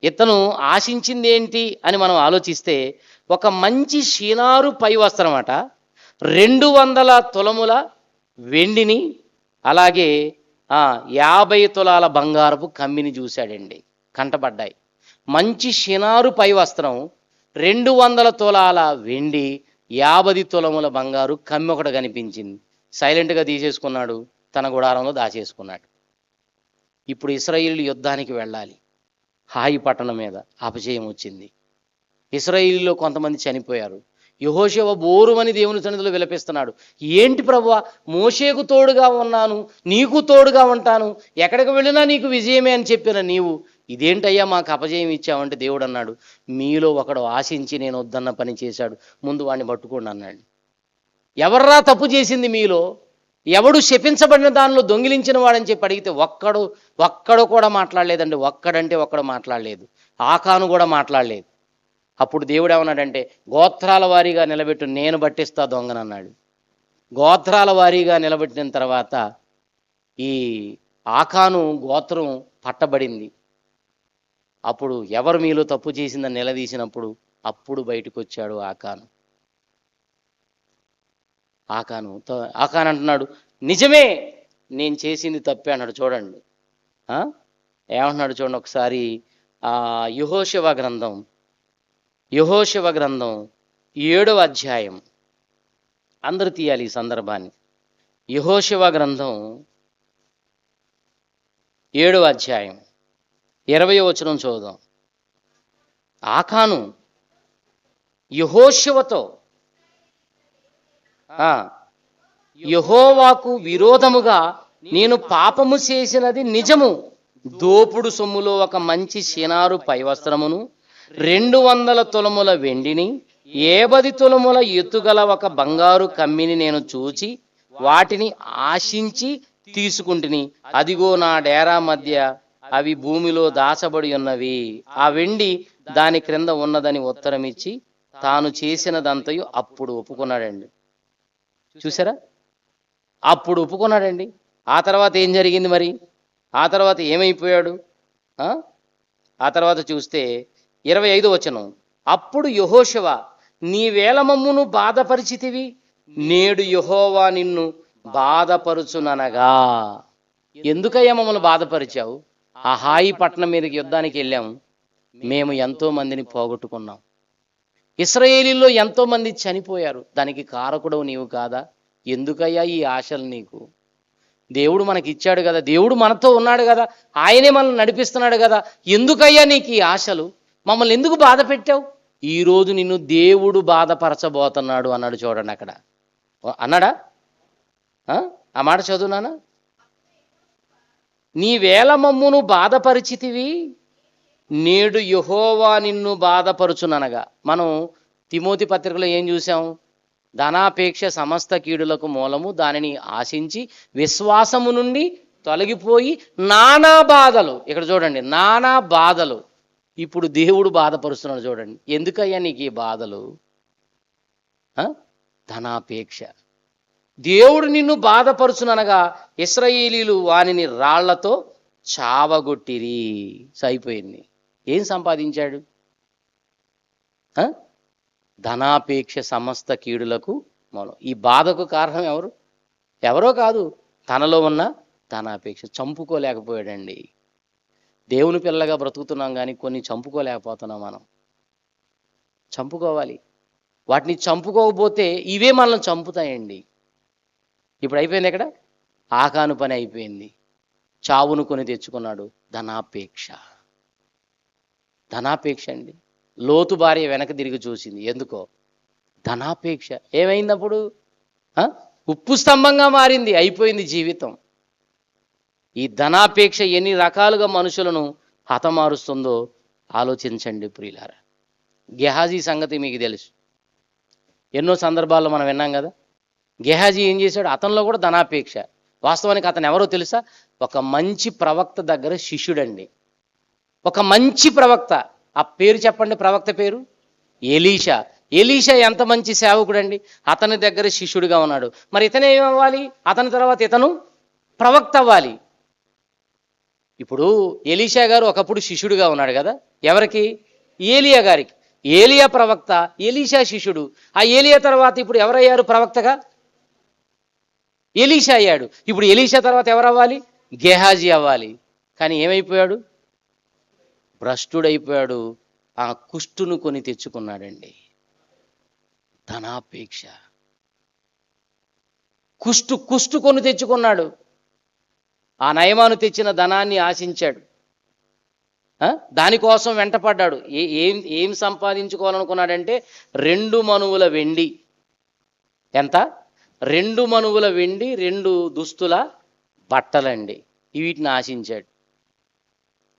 ఇతను ఆశించింది ఏంటి అని మనం ఆలోచిస్తే, ఒక మంచి షీనారు పై వస్త్రం అట, 200 తులముల వెండిని, అలాగే 50 తులాల బంగారపు కమ్మిని చూశాడండి. కంటపడ్డాయి. మంచి షినారు పై వస్త్రం, 200 తులాల వెండి, 50 తులముల బంగారు కమ్మి ఒకటి కనిపించింది. సైలెంట్గా తీసేసుకున్నాడు, తన గుడారంలో దాచేసుకున్నాడు. ఇప్పుడు ఇశ్రాయేలు యుద్ధానికి వెళ్ళాలి. హాయి పట్టణం మీద అపజయం వచ్చింది. ఇశ్రాయేలులో కొంతమంది చనిపోయారు. యెహోషువ బోరుమని దేవుని సన్నిధిలో విలపిస్తున్నాడు. ఏంటి ప్రభువా, మోషేకు తోడుగా ఉన్నాను, నీకు తోడుగా ఉంటాను, ఎక్కడికి వెళ్ళినా నీకు విజయమే అని చెప్పిన నీవు ఇదేంటయ్యా మాకు అపజయం ఇచ్చావంటే దేవుడు అన్నాడు, మీలో ఒకడు ఆశించి నేను వద్దన్న పని చేశాడు, ముందు వాడిని పట్టుకోండి అన్నాడు. ఎవర్రా తప్పు చేసింది మీలో? ఎవడు శపించబడిన దానిలో దొంగిలించిన వాడని చెప్పి అడిగితే ఒక్కడు కూడా మాట్లాడలేదండి. ఒక్కడంటే ఒక్కడు మాట్లాడలేదు. ఆకాను కూడా మాట్లాడలేదు. అప్పుడు దేవుడు ఏమన్నాడంటే, గోత్రాల వారీగా నిలబెట్టు, నేను పట్టిస్తా దొంగనన్నాడు. గోత్రాల వారీగా నిలబెట్టిన తర్వాత ఈ ఆకాను గోత్రం పట్టబడింది. అప్పుడు ఎవరు మీలో తప్పు చేసిందని నిలదీసినప్పుడు అప్పుడు బయటకు వచ్చాడు ఆకాను. ఆకాను అంటున్నాడు, నిజమే నేను చేసింది తప్పే అన్నాడు. చూడండి ఏమంటున్నాడు చూడండి ఒకసారి. యెహోషువ గ్రంథం 7వ అధ్యాయం. అందరూ తీయాలి ఈ సందర్భాన్ని. యెహోషువ గ్రంథం 7వ అధ్యాయం 20వ వచనం చూద్దాం. ఆకాను యెహోషువతో యెహోవాకు విరోధముగా నేను పాపము చేసినది నిజము, దోపుడు సొమ్ములో ఒక మంచి షినారు పై వస్త్రమును, 200 తులముల వెండిని, ఏబది తులముల ఎత్తుగల ఒక బంగారు కమ్మిని నేను చూచి వాటిని ఆశించి తీసుకుంటుని, అదిగో నా డేరా మధ్య అవి భూమిలో దాచబడి ఉన్నవి. ఆ వెండి దాని క్రింద ఉన్నదని ఉత్తరమిచ్చి తాను చేసినదంతయు అప్పుడు ఒప్పుకున్నాడండి. చూసారా, అప్పుడు ఒప్పుకున్నాడండి. ఆ తర్వాత ఏం జరిగింది మరి? ఆ తర్వాత ఏమైపోయాడు? ఆ తర్వాత చూస్తే 25వ వచనం, అప్పుడు యెహోషువ, నీవేళ మమ్మును బాధపరిచితివి, నేడు యెహోవా నిన్ను బాధపరుచుననగా. ఎందుకయ్యా మమ్మల్ని బాధపరిచావు? ఆ హాయి పట్టణం మీదకి యుద్ధానికి వెళ్ళాం, మేము ఎంతో మందిని పోగొట్టుకున్నాం, ఇశ్రాయేలీల్లో ఎంతో మంది చనిపోయారు, దానికి కారకుడవు నీవు కాదా? ఎందుకయ్యా ఈ ఆశలు నీకు? దేవుడు మనకి ఇచ్చాడు కదా, దేవుడు మనతో ఉన్నాడు కదా, ఆయనే మనల్ని నడిపిస్తున్నాడు కదా, ఎందుకయ్యా నీకు ఈ ఆశలు? మమ్మల్ని ఎందుకు బాధ పెట్టావు? ఈరోజు నిన్ను దేవుడు బాధపరచబోతున్నాడు అన్నాడు. చూడండి అక్కడ అన్నాడా? ఆ మాట చదువునానా? నీవేళ మమ్మును బాధపరిచితివి, నేడు యెహోవా నిన్ను బాధపరుచుననగా. మనం తిమోతి పత్రికలో ఏం చూసాం? ధనాపేక్ష సమస్త కీడులకు మూలము, దానిని ఆశించి విశ్వాసము నుండి తొలగిపోయి నానా బాధలు. ఇక్కడ చూడండి, నానా బాధలు. ఇప్పుడు దేవుడు బాధపరుస్తున్నాడు. చూడండి, ఎందుకయ్యా నీకు ఈ బాధలు? ధనాపేక్ష. దేవుడు నిన్ను బాధపరుచుననగా ఇశ్రాయేలీలు వానిని రాళ్లతో చావగొట్టిరి. సరిపోయింది. ఏం సంపాదించాడు? ధనాపేక్ష సమస్త కీడులకు మూలం. ఈ బాధకు కారణం ఎవరు? ఎవరో కాదు, తనలో ఉన్న ధనాపేక్ష. చంపుకోలేకపోయాడండి. దేవుని పిల్లగా బ్రతుకుతున్నాం కానీ కొన్ని చంపుకోలేకపోతున్నాం. మనం చంపుకోవాలి. వాటిని చంపుకోకపోతే ఇవే మనల్ని చంపుతాయండి. ఇప్పుడు అయిపోయింది ఎక్కడ? ఆకాను పని అయిపోయింది. చావును కొని తెచ్చుకున్నాడు. ధనాపేక్ష. ధనాపేక్ష అండి. లోతు భార్య వెనక తిరిగి చూసింది. ఎందుకో? ధనాపేక్ష. ఏమైందప్పుడు? ఉప్పు స్తంభంగా మారింది. అయిపోయింది జీవితం. ఈ ధనాపేక్ష ఎన్ని రకాలుగా మనుషులను హతమారుస్తుందో ఆలోచించండి ప్రియులారా. గెహాజీ సంగతి మీకు తెలుసు. ఎన్నో సందర్భాల్లో మనం విన్నాం కదా. గెహాజీ ఏం చేశాడు? అతనిలో కూడా ధనాపేక్ష. వాస్తవానికి అతను ఎవరో తెలుసా? ఒక మంచి ప్రవక్త దగ్గర శిష్యుడండి. ఒక మంచి ప్రవక్త. ఆ పేరు చెప్పండి, ప్రవక్త పేరు ఎలీషా. ఎలీషా ఎంత మంచి సేవకుడండి. అతని దగ్గర శిష్యుడిగా ఉన్నాడు. మరి ఇతను ఏమవ్వాలి? అతని తర్వాత ఇతను ప్రవక్త అవ్వాలి. ఇప్పుడు ఎలీషా గారు ఒకప్పుడు శిష్యుడిగా ఉన్నాడు కదా. ఎవరికి? ఏలియా గారికి. ఏలియా ప్రవక్త, ఎలీషా శిష్యుడు. ఆ ఏలియా తర్వాత ఇప్పుడు ఎవరయ్యారు ప్రవక్తగా? ఎలీషా అయ్యాడు. ఇప్పుడు ఎలీషా తర్వాత ఎవరవ్వాలి? గెహాజీ అవ్వాలి. కానీ ఏమైపోయాడు? భ్రష్టుడైపోయాడు. ఆ కుష్టును కొని తెచ్చుకున్నాడండి. ధనాపేక్ష. కుష్టు కొని తెచ్చుకున్నాడు. ఆ నయమాను తెచ్చిన ధనాన్ని ఆశించాడు. దానికోసం వెంటపడ్డాడు. ఏం సంపాదించుకోవాలనుకున్నాడంటే 2 మణువుల వెండి. ఎంత? 2 మణువుల వెండి, 2 దుస్తుల బట్టలండి. వీటిని ఆశించాడు.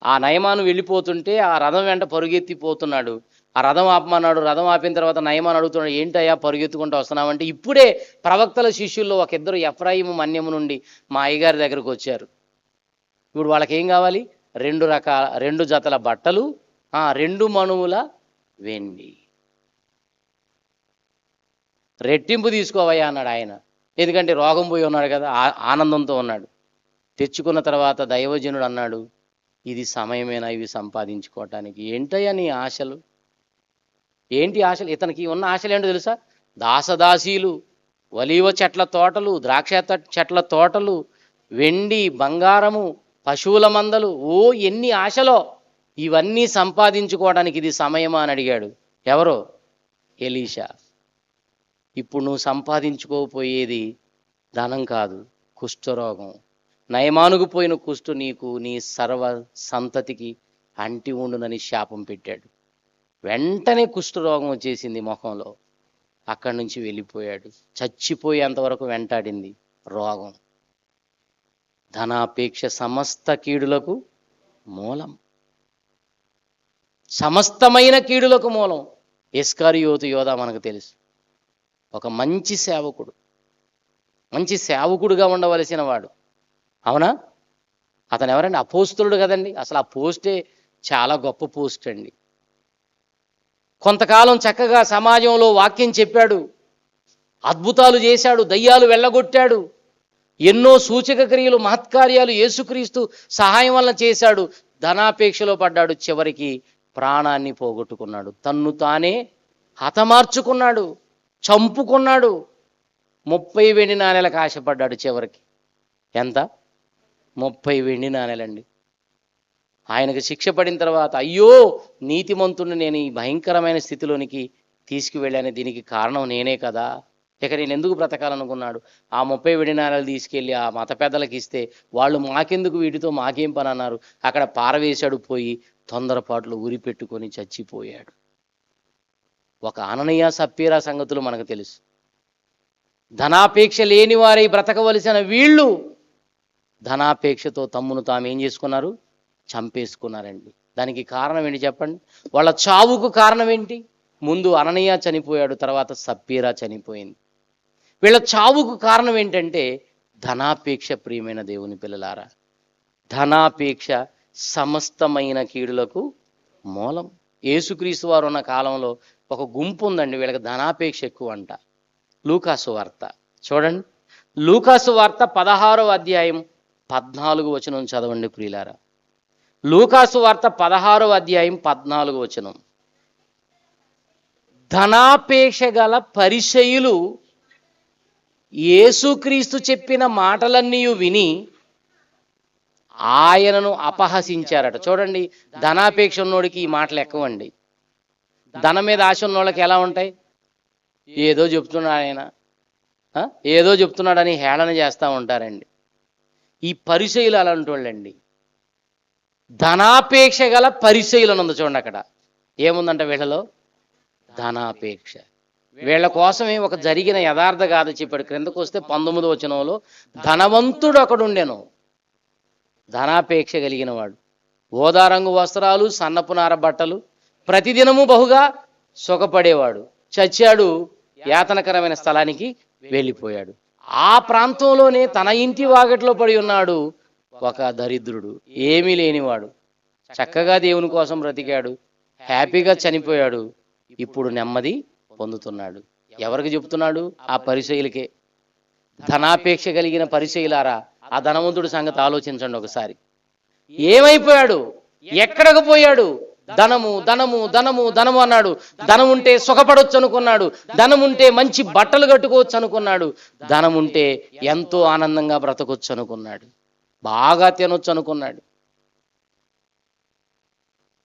ఆ నయమాను వెళ్ళిపోతుంటే ఆ రథం వెంట పరుగెత్తిపోతున్నాడు. ఆ రథం ఆపమన్నాడు. రథం ఆపిన తర్వాత నయమాను అడుగుతున్నాడు, ఏంటయ్యా పరుగెత్తుకుంటూ వస్తున్నావంటే, ఇప్పుడే ప్రవక్తల శిష్యుల్లో ఒక ఇద్దరు ఎఫ్రాయిము మన్యము నుండి మా అయ్యగారి దగ్గరకు వచ్చారు. ఇప్పుడు వాళ్ళకి ఏం కావాలి? 2 జతల బట్టలు, 2 మణువుల వెండి. రెట్టింపు తీసుకోవయ్యా అన్నాడు ఆయన. ఎందుకంటే రోగం పోయి ఉన్నాడు కదా, ఆనందంతో ఉన్నాడు. తెచ్చుకున్న తర్వాత దైవజనుడు అన్నాడు, ఇది సమయమేనా ఇవి సంపాదించుకోవటానికి? ఏంటయ్యా నీ ఆశలు? ఏంటి ఆశలు? ఇతనికి ఉన్న ఆశలు ఏంటో తెలుసా? దాసదాసీలు, ఒలీవ చెట్ల తోటలు, ద్రాక్ష చెట్ల తోటలు, వెండి బంగారము, పశువుల మందలు. ఎన్ని ఆశలో! ఇవన్నీ సంపాదించుకోవడానికి ఇది సమయమా అని అడిగాడు. ఎవరో? ఎలీషా. ఇప్పుడు నువ్వు సంపాదించుకోపోయేది ధనం కాదు, కుష్ఠరోగం. నయమానుకు పోయిన కుష్టు నీకు, నీ సర్వ సంతతికి అంటి ఉండునని శాపం పెట్టాడు. వెంటనే కుష్ఠరోగం వచ్చేసింది ముఖంలో. అక్కడి నుంచి వెళ్ళిపోయాడు. చచ్చిపోయేంతవరకు వెంటాడింది రోగం. ధనాపేక్ష సమస్త కీడులకు మూలం. సమస్తమైన కీడులకు మూలం. ఇస్కరియోతు యోధ మనకు తెలుసు. ఒక మంచి సేవకుడుగా ఉండవలసిన వాడు. అవునా? అతను ఎవరండి? అపోస్తలుడు కదండి. అసలు ఆ పోస్టే చాలా గొప్ప పోస్ట్ అండి. కొంతకాలం చక్కగా సమాజంలో వాక్యం చెప్పాడు, అద్భుతాలు చేశాడు, దయ్యాలు వెళ్ళగొట్టాడు, ఎన్నో సూచక క్రియలు మహత్కార్యాలు యేసుక్రీస్తు సహాయం వల్ల చేశాడు. ధనాపేక్షలో పడ్డాడు, చివరికి ప్రాణాన్ని పోగొట్టుకున్నాడు, తన్ను తానే హతమార్చుకున్నాడు, చంపుకున్నాడు. 30 వెండి నాణేలకు ఆశపడ్డాడు. చివరికి ఎంత? 30 వెండి నాణేలండి. ఆయనకు శిక్ష పడిన తర్వాత, అయ్యో నీతిమంతుడిని నేను ఈ భయంకరమైన స్థితిలోనికి తీసుకువెళ్ళాను, దీనికి కారణం నేనే కదా, ఇక నేను ఎందుకు బ్రతకాలనుకున్నాడు. ఆ 30 వెండి నాణేలు తీసుకెళ్ళి ఆ మత పెద్దలకు ఇస్తే వాళ్ళు మాకెందుకు, వీటితో మాకేం పని అన్నారు. అక్కడ పారవేశాడు, పోయి తొందరపాట్లు ఉరి పెట్టుకొని చచ్చిపోయాడు. ఒక అననీయ సప్పీరా సంగతులు మనకు తెలుసు. ధనాపేక్ష లేని వారై బ్రతకవలసిన వీళ్ళు ధనాపేక్షతో తమ్మును తాము ఏం చేసుకున్నారు? చంపేసుకున్నారండి. దానికి కారణం ఏంటి చెప్పండి? వాళ్ళ చావుకు కారణం ఏంటి? ముందు అననీయ చనిపోయాడు, తర్వాత సప్పీరా చనిపోయింది. వీళ్ళ చావుకు కారణం ఏంటంటే ధనాపేక్ష. ప్రియమైన దేవుని పిల్లలారా, ధనాపేక్ష సమస్తమైన కీడులకు మూలం. యేసుక్రీస్తు వారు ఉన్న కాలంలో ఒక గుంపు ఉందండి, వీళ్ళకి ధనాపేక్ష ఎక్కువ అంట. లూకాసు వార్త చూడండి. లూకాసు వార్త 16వ అధ్యాయం 14వ వచనం చదవండి ప్రియులారా. లూకాసు వార్త 16వ అధ్యాయం 14వ వచనం. ధనాపేక్ష గల పరిసయ్యులు యేసుక్రీస్తు చెప్పిన మాటలన్నీ విని ఆయనను అపహసించారట. చూడండి, ధనాపేక్ష ఉన్నోడికి ఈ మాటలు ఎక్కువండి. ధనం మీద ఆశ ఉన్నోళ్ళకి ఎలా ఉంటాయి? ఏదో చెప్తున్నాడు ఆయన, ఏదో చెప్తున్నాడని హేళన చేస్తూ ఉంటారండి. ఈ పరిసయ్యులు అలాంటి వాళ్ళండి. ధనాపేక్ష గల పరిసయ్యులు ఉంది చూడండి. అక్కడ ఏముందంట? వీళ్ళలో ధనాపేక్ష. వీళ్ళ కోసమే ఒక జరిగిన యథార్థ గాథ చెప్పాడు. క్రిందకు వస్తే 19వ వచనంలో, ధనవంతుడు ఒకడుండెను, ధనాపేక్ష కలిగిన వాడు, ఓదారంగు వస్త్రాలు, సన్నపు నార బట్టలు, ప్రతిదినము బహుగా సుఖపడేవాడు. చచ్చాడు, యాతనకరమైన స్థలానికి వెళ్ళిపోయాడు. ఆ ప్రాంతంలోనే తన ఇంటి వాకిట్లో పడి ఉన్నాడు ఒక దరిద్రుడు, ఏమీ లేనివాడు. చక్కగా దేవుని కోసం బ్రతికాడు, హ్యాపీగా చనిపోయాడు, ఇప్పుడు నెమ్మది పొందుతున్నాడు. ఎవరికి చెప్తున్నాడు? ఆ పరిసయ్యులకే. ధనాపేక్ష కలిగిన పరిసయ్యులారా, ఆ ధనవంతుడి సంగతి ఆలోచించండి ఒకసారి. ఏమైపోయాడు? ఎక్కడికి పోయాడు? ధనము ధనము ధనము ధనము అన్నాడు. ధనం ఉంటే సుఖపడొచ్చు అనుకున్నాడు, ధనం ఉంటే మంచి బట్టలు కట్టుకోవచ్చు అనుకున్నాడు, ధనం ఉంటే ఎంతో ఆనందంగా బ్రతకొచ్చు అనుకున్నాడు, బాగా తినొచ్చు అనుకున్నాడు.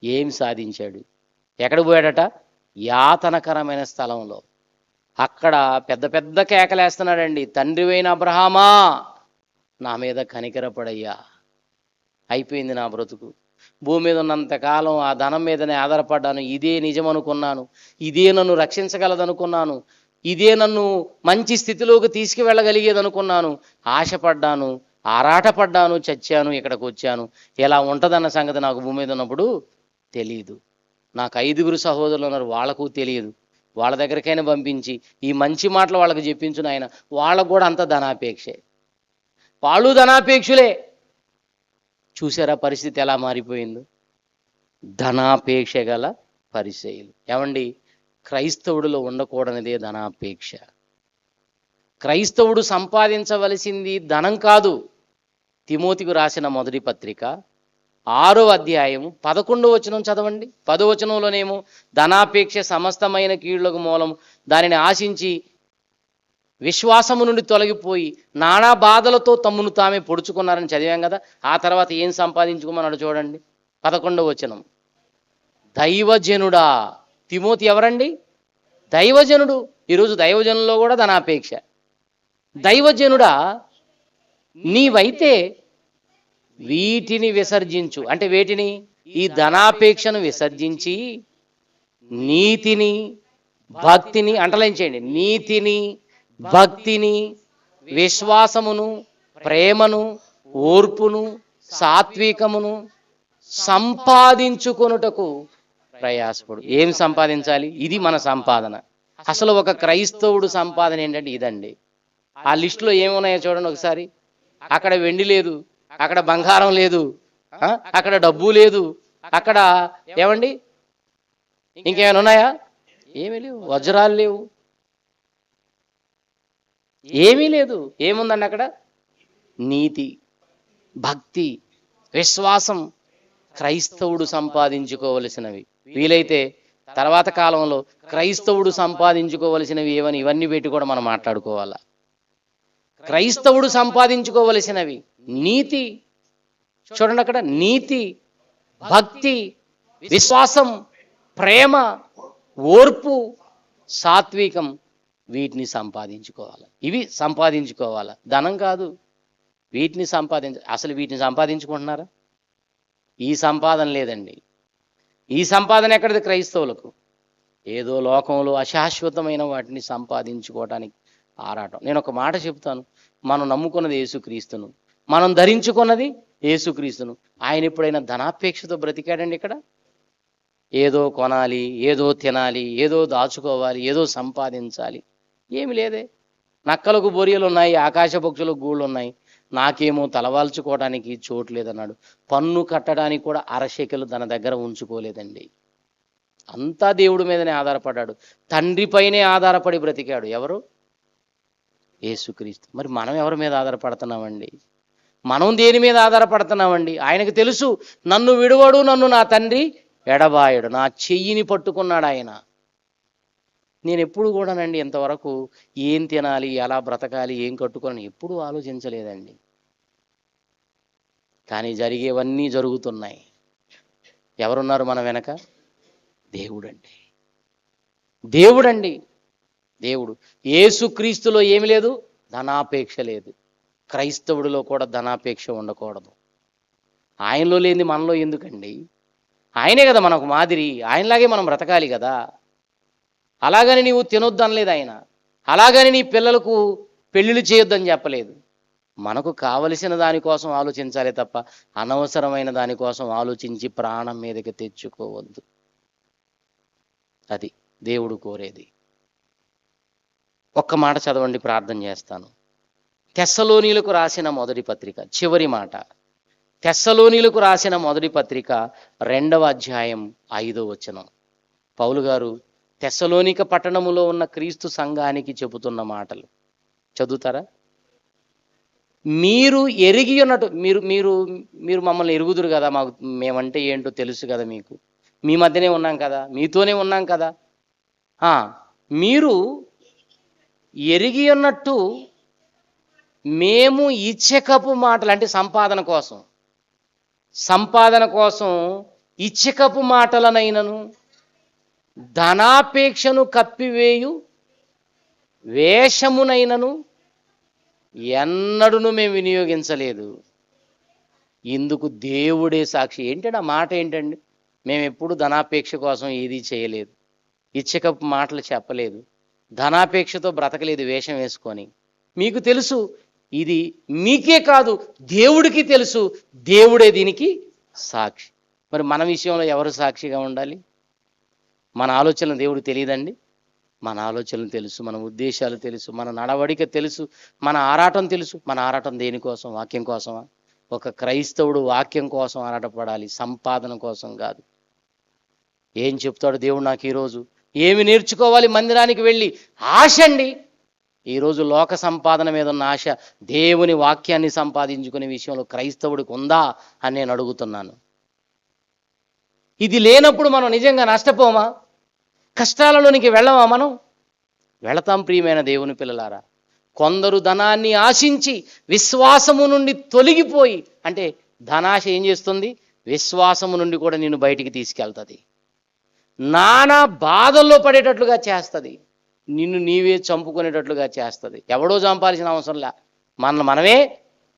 ఏం సాధించాడు? ఎక్కడ పోయాడట? యాతనకరమైన స్థలంలో. అక్కడ పెద్ద పెద్ద కేకలేస్తున్నాడండి, తండ్రివైన అబ్రహామా, నా మీద కనికరపడయ్యా, అయిపోయింది నా బ్రతుకు, భూమి మీద ఉన్నంతకాలం ఆ ధనం మీదనే ఆధారపడ్డాను, ఇదే నిజం అనుకున్నాను, ఇదే నన్ను రక్షించగలదనుకున్నాను, ఇదే నన్ను మంచి స్థితిలోకి తీసుకువెళ్ళగలిగేది అనుకున్నాను, ఆశపడ్డాను, ఆరాటపడ్డాను, చచ్చాను, ఇక్కడికి వచ్చాను. ఎలా ఉంటుందన్న సంగతి నాకు భూమి మీద ఉన్నప్పుడు తెలియదు. నాకు 5గురు సహోదరులు ఉన్నారు, వాళ్ళకు తెలియదు. వాళ్ళ దగ్గరికైనా పంపించి ఈ మంచి మాటలు వాళ్ళకి చెప్పించును ఆయన. వాళ్ళకు కూడా అంత ధనాపేక్షే, వాళ్ళు ధనాపేక్షులే. చూసారా పరిస్థితి ఎలా మారిపోయిందో? ధనాపేక్ష గల పరిసయ్యులు. ఏమండి, క్రైస్తవుడిలో ఉండకూడనిదే ధనాపేక్ష. క్రైస్తవుడు సంపాదించవలసింది ధనం కాదు. తిమోతికి రాసిన మొదటి పత్రిక 6వ అధ్యాయం 11వ వచనం చదవండి. 10వ వచనంలోనేమో ధనాపేక్ష సమస్తమైన కీడులకు మూలం, దానిని ఆశించి విశ్వాసము నుండి తొలగిపోయి నానా బాధలతో తమ్మును తామే పొడుచుకున్నారని చదివాం కదా. ఆ తర్వాత ఏం సంపాదించుకోమన్నాడు చూడండి. 11వ వచనం, దైవజనుడా. తిమోతి ఎవరండి? దైవజనుడు. ఈరోజు దైవజనుల్లో కూడా ధనాపేక్ష. దైవజనుడా, నీవైతే వీటిని విసర్జించు. అంటే వేటిని? ఈ ధనాపేక్షను విసర్జించి నీతిని భక్తిని, అంటలైన్ చేయండి, నీతిని భక్తిని విశ్వాసమును ప్రేమను ఓర్పును సాత్వికమును సంపాదించుకొనుటకు ప్రయాసపడు. ఏం సంపాదించాలి? ఇది మన సంపాదన. అసలు ఒక క్రైస్తవుడు సంపాదన ఏంటంటే ఇదండి. ఆ లిస్టులో ఏమున్నాయో చూడండి ఒకసారి. అక్కడ వెండి లేదు, అక్కడ బంగారం లేదు, అక్కడ డబ్బు లేదు, అక్కడ ఏమండి ఇంకేమైనా ఉన్నాయా? ఏమీ లేవు. వజ్రాలు లేవు, ఏమీ లేదు. ఏముందండి అక్కడ? నీతి, భక్తి, విశ్వాసం, క్రైస్తవుడు సంపాదించుకోవలసినవి. వీలైతే తర్వాత కాలంలో క్రైస్తవుడు సంపాదించుకోవలసినవి ఏవని ఇవన్నీ పెట్టి కూడా మనం మాట్లాడుకోవాలా. క్రైస్తవుడు సంపాదించుకోవలసినవి నీతి, చూడండి అక్కడ నీతి, భక్తి, విశ్వాసం, ప్రేమ, ఓర్పు, సాత్వికం, వీటిని సంపాదించుకోవాలి. ఇవి సంపాదించుకోవాలి, ధనం కాదు. వీటిని అసలు వీటిని సంపాదించుకుంటున్నారా? ఈ సంపాదన లేదండి. ఈ సంపాదన ఎక్కడిది క్రైస్తవులకు? ఏదో లోకంలో అశాశ్వతమైన వాటిని సంపాదించుకోవడానికి ఆరాటం. నేను ఒక మాట చెప్తాను, మనం నమ్ముకున్నది యేసుక్రీస్తును, మనం ధరించుకున్నది యేసుక్రీస్తును. ఆయన ఎప్పుడైనా ధనాపేక్షతో బ్రతికాడండి ఇక్కడ? ఏదో కొనాలి, ఏదో తినాలి, ఏదో దాచుకోవాలి, ఏదో సంపాదించాలి, ఏమి లేదే. నక్కలకు బొరియలు ఉన్నాయి, ఆకాశ పక్షులకు గూళ్ళు ఉన్నాయి, నాకేమో తలవాల్చుకోవడానికి చోటు లేదన్నాడు. పన్ను కట్టడానికి కూడా అరశెకలు తన దగ్గర ఉంచుకోలేదండి. అంతా దేవుడి మీదనే ఆధారపడ్డాడు, తండ్రిపైనే ఆధారపడి బ్రతికాడు. ఎవరు? యేసుక్రీస్తు. మరి మనం ఎవరి మీద ఆధారపడుతున్నామండి? మనం దేని మీద ఆధారపడుతున్నామండి? ఆయనకు తెలుసు, నన్ను విడువడు, నన్ను నా తండ్రి ఎడబాయడు, నా చెయ్యిని పట్టుకున్నాడు ఆయన. నేను ఎప్పుడు కూడానండి ఇంతవరకు ఏం తినాలి, ఎలా బ్రతకాలి, ఏం కట్టుకోవాలని ఎప్పుడూ ఆలోచించలేదండి. కానీ జరిగేవన్నీ జరుగుతున్నాయి. ఎవరున్నారు మన వెనక? దేవుడండి. దేవుడండి, దేవుడు. యేసుక్రీస్తులో ఏమి లేదు? ధనాపేక్ష లేదు. క్రైస్తవుడిలో కూడా ధనాపేక్ష ఉండకూడదు. ఆయనలో లేనిది మనలో ఎందుకండి? ఆయనే కదా మనకు మాదిరి, ఆయనలాగే మనం బ్రతకాలి కదా. అలాగని నీవు తినొద్దు అనలేదు ఆయన, అలాగని నీ పిల్లలకు పెళ్ళిళ్ళు చేయొద్దని చెప్పలేదు. మనకు కావలసిన దానికోసం ఆలోచించాలి తప్ప అనవసరమైన దానికోసం ఆలోచించి ప్రాణం మీదకి తెచ్చుకోవద్దు. అది దేవుడు కోరేది. ఒక్క మాట చదవండి, ప్రార్థన చేస్తాను. తెస్సలోనీలకు రాసిన మొదటి పత్రిక, చివరి మాట. తెస్సలోనీలకు రాసిన మొదటి పత్రిక 2వ అధ్యాయం 5వ వచనం. పౌలు గారు తెస్సలోనిక పట్టణములో ఉన్న క్రీస్తు సంఘానికి చెబుతున్న మాటలు చదువుతారా? మీరు ఎరిగి ఉన్నట్టు, మీరు మీరు మీరు మమ్మల్ని ఎరుగుదురు కదా, మాకు మేమంటే ఏంటో తెలుసు కదా, మీకు మీ మధ్యనే ఉన్నాం కదా, మీతోనే ఉన్నాం కదా. మీరు ఎరిగి ఉన్నట్టు మేము ఇచ్చకపు మాటలు, అంటే సంపాదన కోసం ఇచ్చకపు మాటలనైనను ధనాపేక్షను కప్పివేయు వేషమునైనను ఎన్నడూను మేము వినియోగించలేదు. ఇందుకు దేవుడే సాక్షి. ఏంటంటే ఆ మాట ఏంటండి? మేము ఎప్పుడు ధనాపేక్ష కోసం ఏది చేయలేదు, ఇచ్చకపు మాటలు చెప్పలేదు, ధనాపేక్షతో బ్రతకలేదు వేషం వేసుకొని. మీకు తెలుసు, ఇది మీకే కాదు దేవుడికి తెలుసు, దేవుడే దీనికి సాక్షి. మరి మన విషయంలో ఎవరు సాక్షిగా ఉండాలి? మన ఆలోచనలు దేవుడు తెలియదండి? మన ఆలోచనలు తెలుసు, మన ఉద్దేశాలు తెలుసు, మన నడవడిక తెలుసు, మన ఆరాటం తెలుసు. మన ఆరాటం దేనికోసం? వాక్యం కోసమా? ఒక క్రైస్తవుడు వాక్యం కోసం ఆరాటపడాలి, సంపాదన కోసం కాదు. ఏం చెప్తాడు దేవుడు నాకు ఈరోజు? ఏమి నేర్చుకోవాలి? మందిరానికి వెళ్ళి ఆశ అండి. ఈరోజు లోక సంపాదన మీద ఉన్న ఆశ దేవుని వాక్యాన్ని సంపాదించుకునే విషయంలో క్రైస్తవుడికి ఉందా అని నేను అడుగుతున్నాను. ఇది లేనప్పుడు మనం నిజంగా నష్టపోమా? కష్టాలలోనికి వెళ్ళమా? మనం వెళతాం. ప్రియమైన దేవుని పిల్లలారా, కొందరు ధనాన్ని ఆశించి విశ్వాసము నుండి తొలగిపోయి, అంటే ధనాశ ఏం చేస్తుంది? విశ్వాసము నుండి కూడా నిన్ను బయటికి తీసుకెళ్తుంది, నానా బాధల్లో పడేటట్లుగా చేస్తుంది, నిన్ను నీవే చంపుకునేటట్లుగా చేస్తుంది. ఎవడో చంపాల్సిన అవసరంలా, మనమే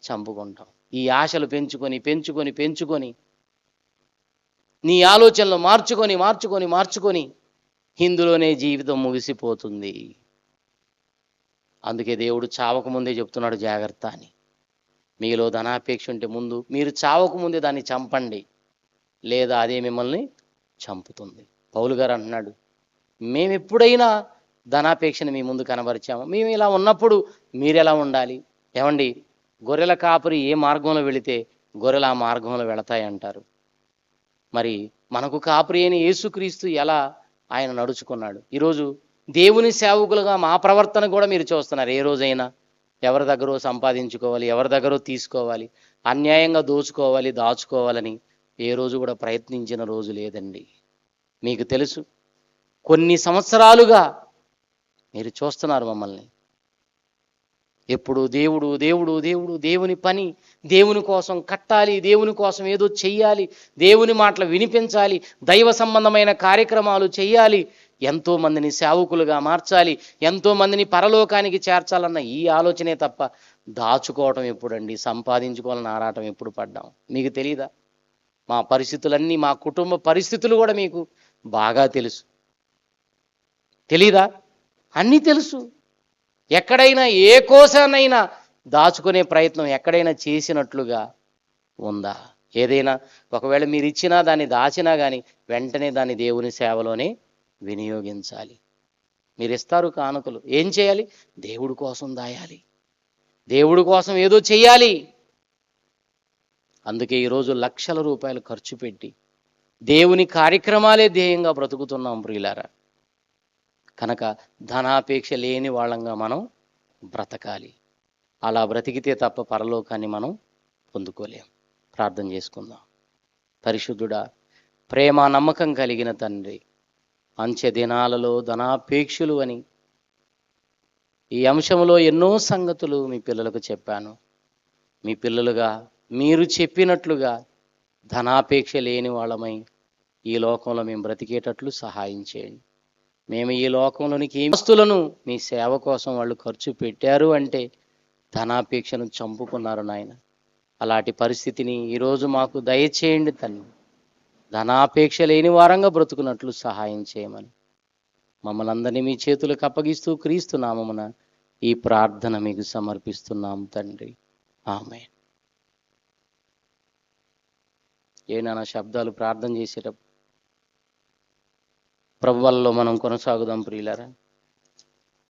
చంపుకుంటాం. ఈ ఆశలు పెంచుకొని నీ ఆలోచనలు మార్చుకొని ఇందులోనే జీవితం ముగిసిపోతుంది. అందుకే దేవుడు చావకు ముందే చెప్తున్నాడు, జాగ్రత్త అని. మీలో ధనాపేక్ష ఉంటే ముందు మీరు చావకు ముందే దాన్ని చంపండి, లేదా అదే మిమ్మల్ని చంపుతుంది. పౌలు గారు అంటున్నాడు, మేము ఎప్పుడైనా ధనాపేక్షను మీ ముందు కనబరిచాము? మేము ఇలా ఉన్నప్పుడు మీరెలా ఉండాలి? ఏమండి, గొర్రెల కాపరి ఏ మార్గంలో వెళితే గొర్రెలు ఆ మార్గంలో వెళతాయంటారు. మరి మనకు కాపరి అయిన యేసుక్రీస్తు ఎలా ఆయన నడుచుకున్నాడు? ఈరోజు దేవుని సేవకులుగా మా ప్రవర్తన కూడా మీరు చూస్తున్నారు. ఏ రోజైనా ఎవరి దగ్గర సంపాదించుకోవాలి, ఎవరి దగ్గర తీసుకోవాలి, అన్యాయంగా దోచుకోవాలి, దాచుకోవాలని ఏ రోజు కూడా ప్రయత్నించిన రోజు లేదండి. మీకు తెలుసు, కొన్ని సంవత్సరాలుగా మీరు చూస్తున్నారు మమ్మల్ని. ఎప్పుడు దేవుడు దేవుడు దేవుడు, దేవుని పని, దేవుని కోసం కట్టాలి, దేవుని కోసం ఏదో చెయ్యాలి, దేవుని మాటలు వినిపించాలి, దైవ సంబంధమైన కార్యక్రమాలు చెయ్యాలి, ఎంతో మందిని సేవకులుగా మార్చాలి, ఎంతో మందిని పరలోకానికి చేర్చాలన్న ఈ ఆలోచనే తప్ప దాచుకోవటం ఎప్పుడండి, సంపాదించుకోవాలని ఆరాటం ఎప్పుడు పడ్డాం? మీకు తెలీదా? మా పరిస్థితులన్నీ, మా కుటుంబ పరిస్థితులు కూడా మీకు బాగా తెలుసు. తెలీదా? అన్నీ తెలుసు. ఎక్కడైనా ఏ కోసానైనా దాచుకునే ప్రయత్నం ఎక్కడైనా చేసినట్లుగా ఉందా? ఏదైనా ఒకవేళ మీరు ఇచ్చినా, దాన్ని దాచినా కానీ వెంటనే దాన్ని దేవుని సేవలోనే వినియోగించాలి. మీరు ఇస్తారు కానుకలు, ఏం చేయాలి? దేవుడి కోసం దాయాలి, దేవుడి కోసం ఏదో చెయ్యాలి. అందుకే ఈరోజు లక్షల రూపాయలు ఖర్చు పెట్టి దేవుని కార్యక్రమాలే ధ్యేయంగా బ్రతుకుతున్నాం ప్రియులారా. కనుక ధనాపేక్ష లేని వాళ్ళంగా మనం బ్రతకాలి. అలా బ్రతికితే తప్ప పరలోకాన్ని మనం పొందుకోలేం. ప్రార్థన చేసుకుందాం. పరిశుద్ధుడా, ప్రేమ నమ్మకం కలిగిన తండ్రి, అంచె దినాలలో ధనాపేక్షలు అని ఈ అంశంలో ఎన్నో సంగతులు మీ పిల్లలకు చెప్పాను. మీ పిల్లలుగా మీరు చెప్పినట్లుగా ధనాపేక్ష లేని వాళ్ళమై ఈ లోకంలో మేము బ్రతికేటట్లు సహాయం చేయండి. మేము ఈ లోకంలోనికి ఏ వస్తువులను మీ సేవ కోసం వాళ్ళు ఖర్చు పెట్టారు అంటే ధనాపేక్షను చంపుకున్నారు నాయన. అలాంటి పరిస్థితిని ఈరోజు మాకు దయచేయండి తండ్రి. ధనాపేక్ష లేని వారంగా బ్రతుకున్నట్లు సహాయం చేయమని మమ్మల్ని అందరినీ మీ చేతులకు అప్పగిస్తూ క్రీస్తు నామమున ఈ ప్రార్థన మీకు సమర్పిస్తున్నాం తండ్రి. ఆమేన్. ఏనానా శబ్దాలు ప్రార్థన చేసేటప్పుడు ప్రభువుల్లో మనం కొనసాగుదాం ప్రియులారా.